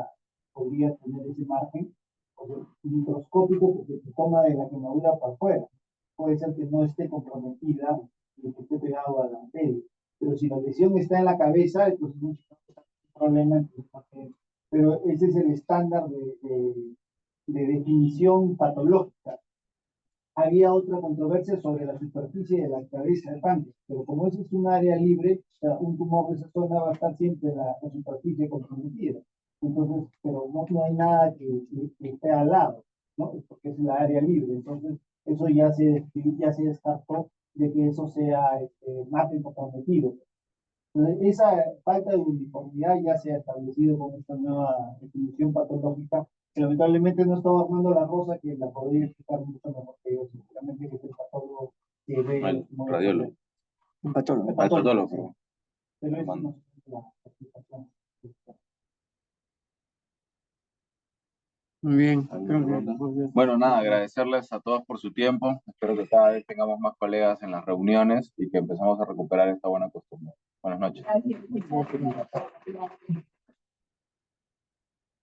podría tener ese margen, o sea, microscópico, porque se toma de la quemadura para afuera. Puede ser que no esté comprometida y que esté pegado a la arteria. Pero si la lesión está en la cabeza, entonces no hay problema. Pero ese es el estándar de definición patológica. Había otra controversia sobre la superficie de la cabeza del páncreas, pero como ese es un área libre, o sea, un tumor de esa zona va a estar siempre en la superficie comprometida. Entonces, pero no hay nada que esté al lado, ¿no? Porque es la área libre. Entonces, eso ya se descartó de que eso sea más comprometido. Entonces, esa falta de uniformidad ya se ha establecido con esta nueva definición patológica, que lamentablemente no está Armando La Rosa, que la podría explicar mucho mejor que yo, sinceramente, que es el patólogo que ve. El radiólogo. Un patólogo. El patólogo. Sí. Pero eso no es la explicación. Muy bien, ¿Alguna creo que pregunta? muy bien. Bueno, nada, agradecerles a todos por su tiempo. Espero que cada vez tengamos más colegas en las reuniones y que empecemos a recuperar esta buena costumbre. Buenas noches. Gracias.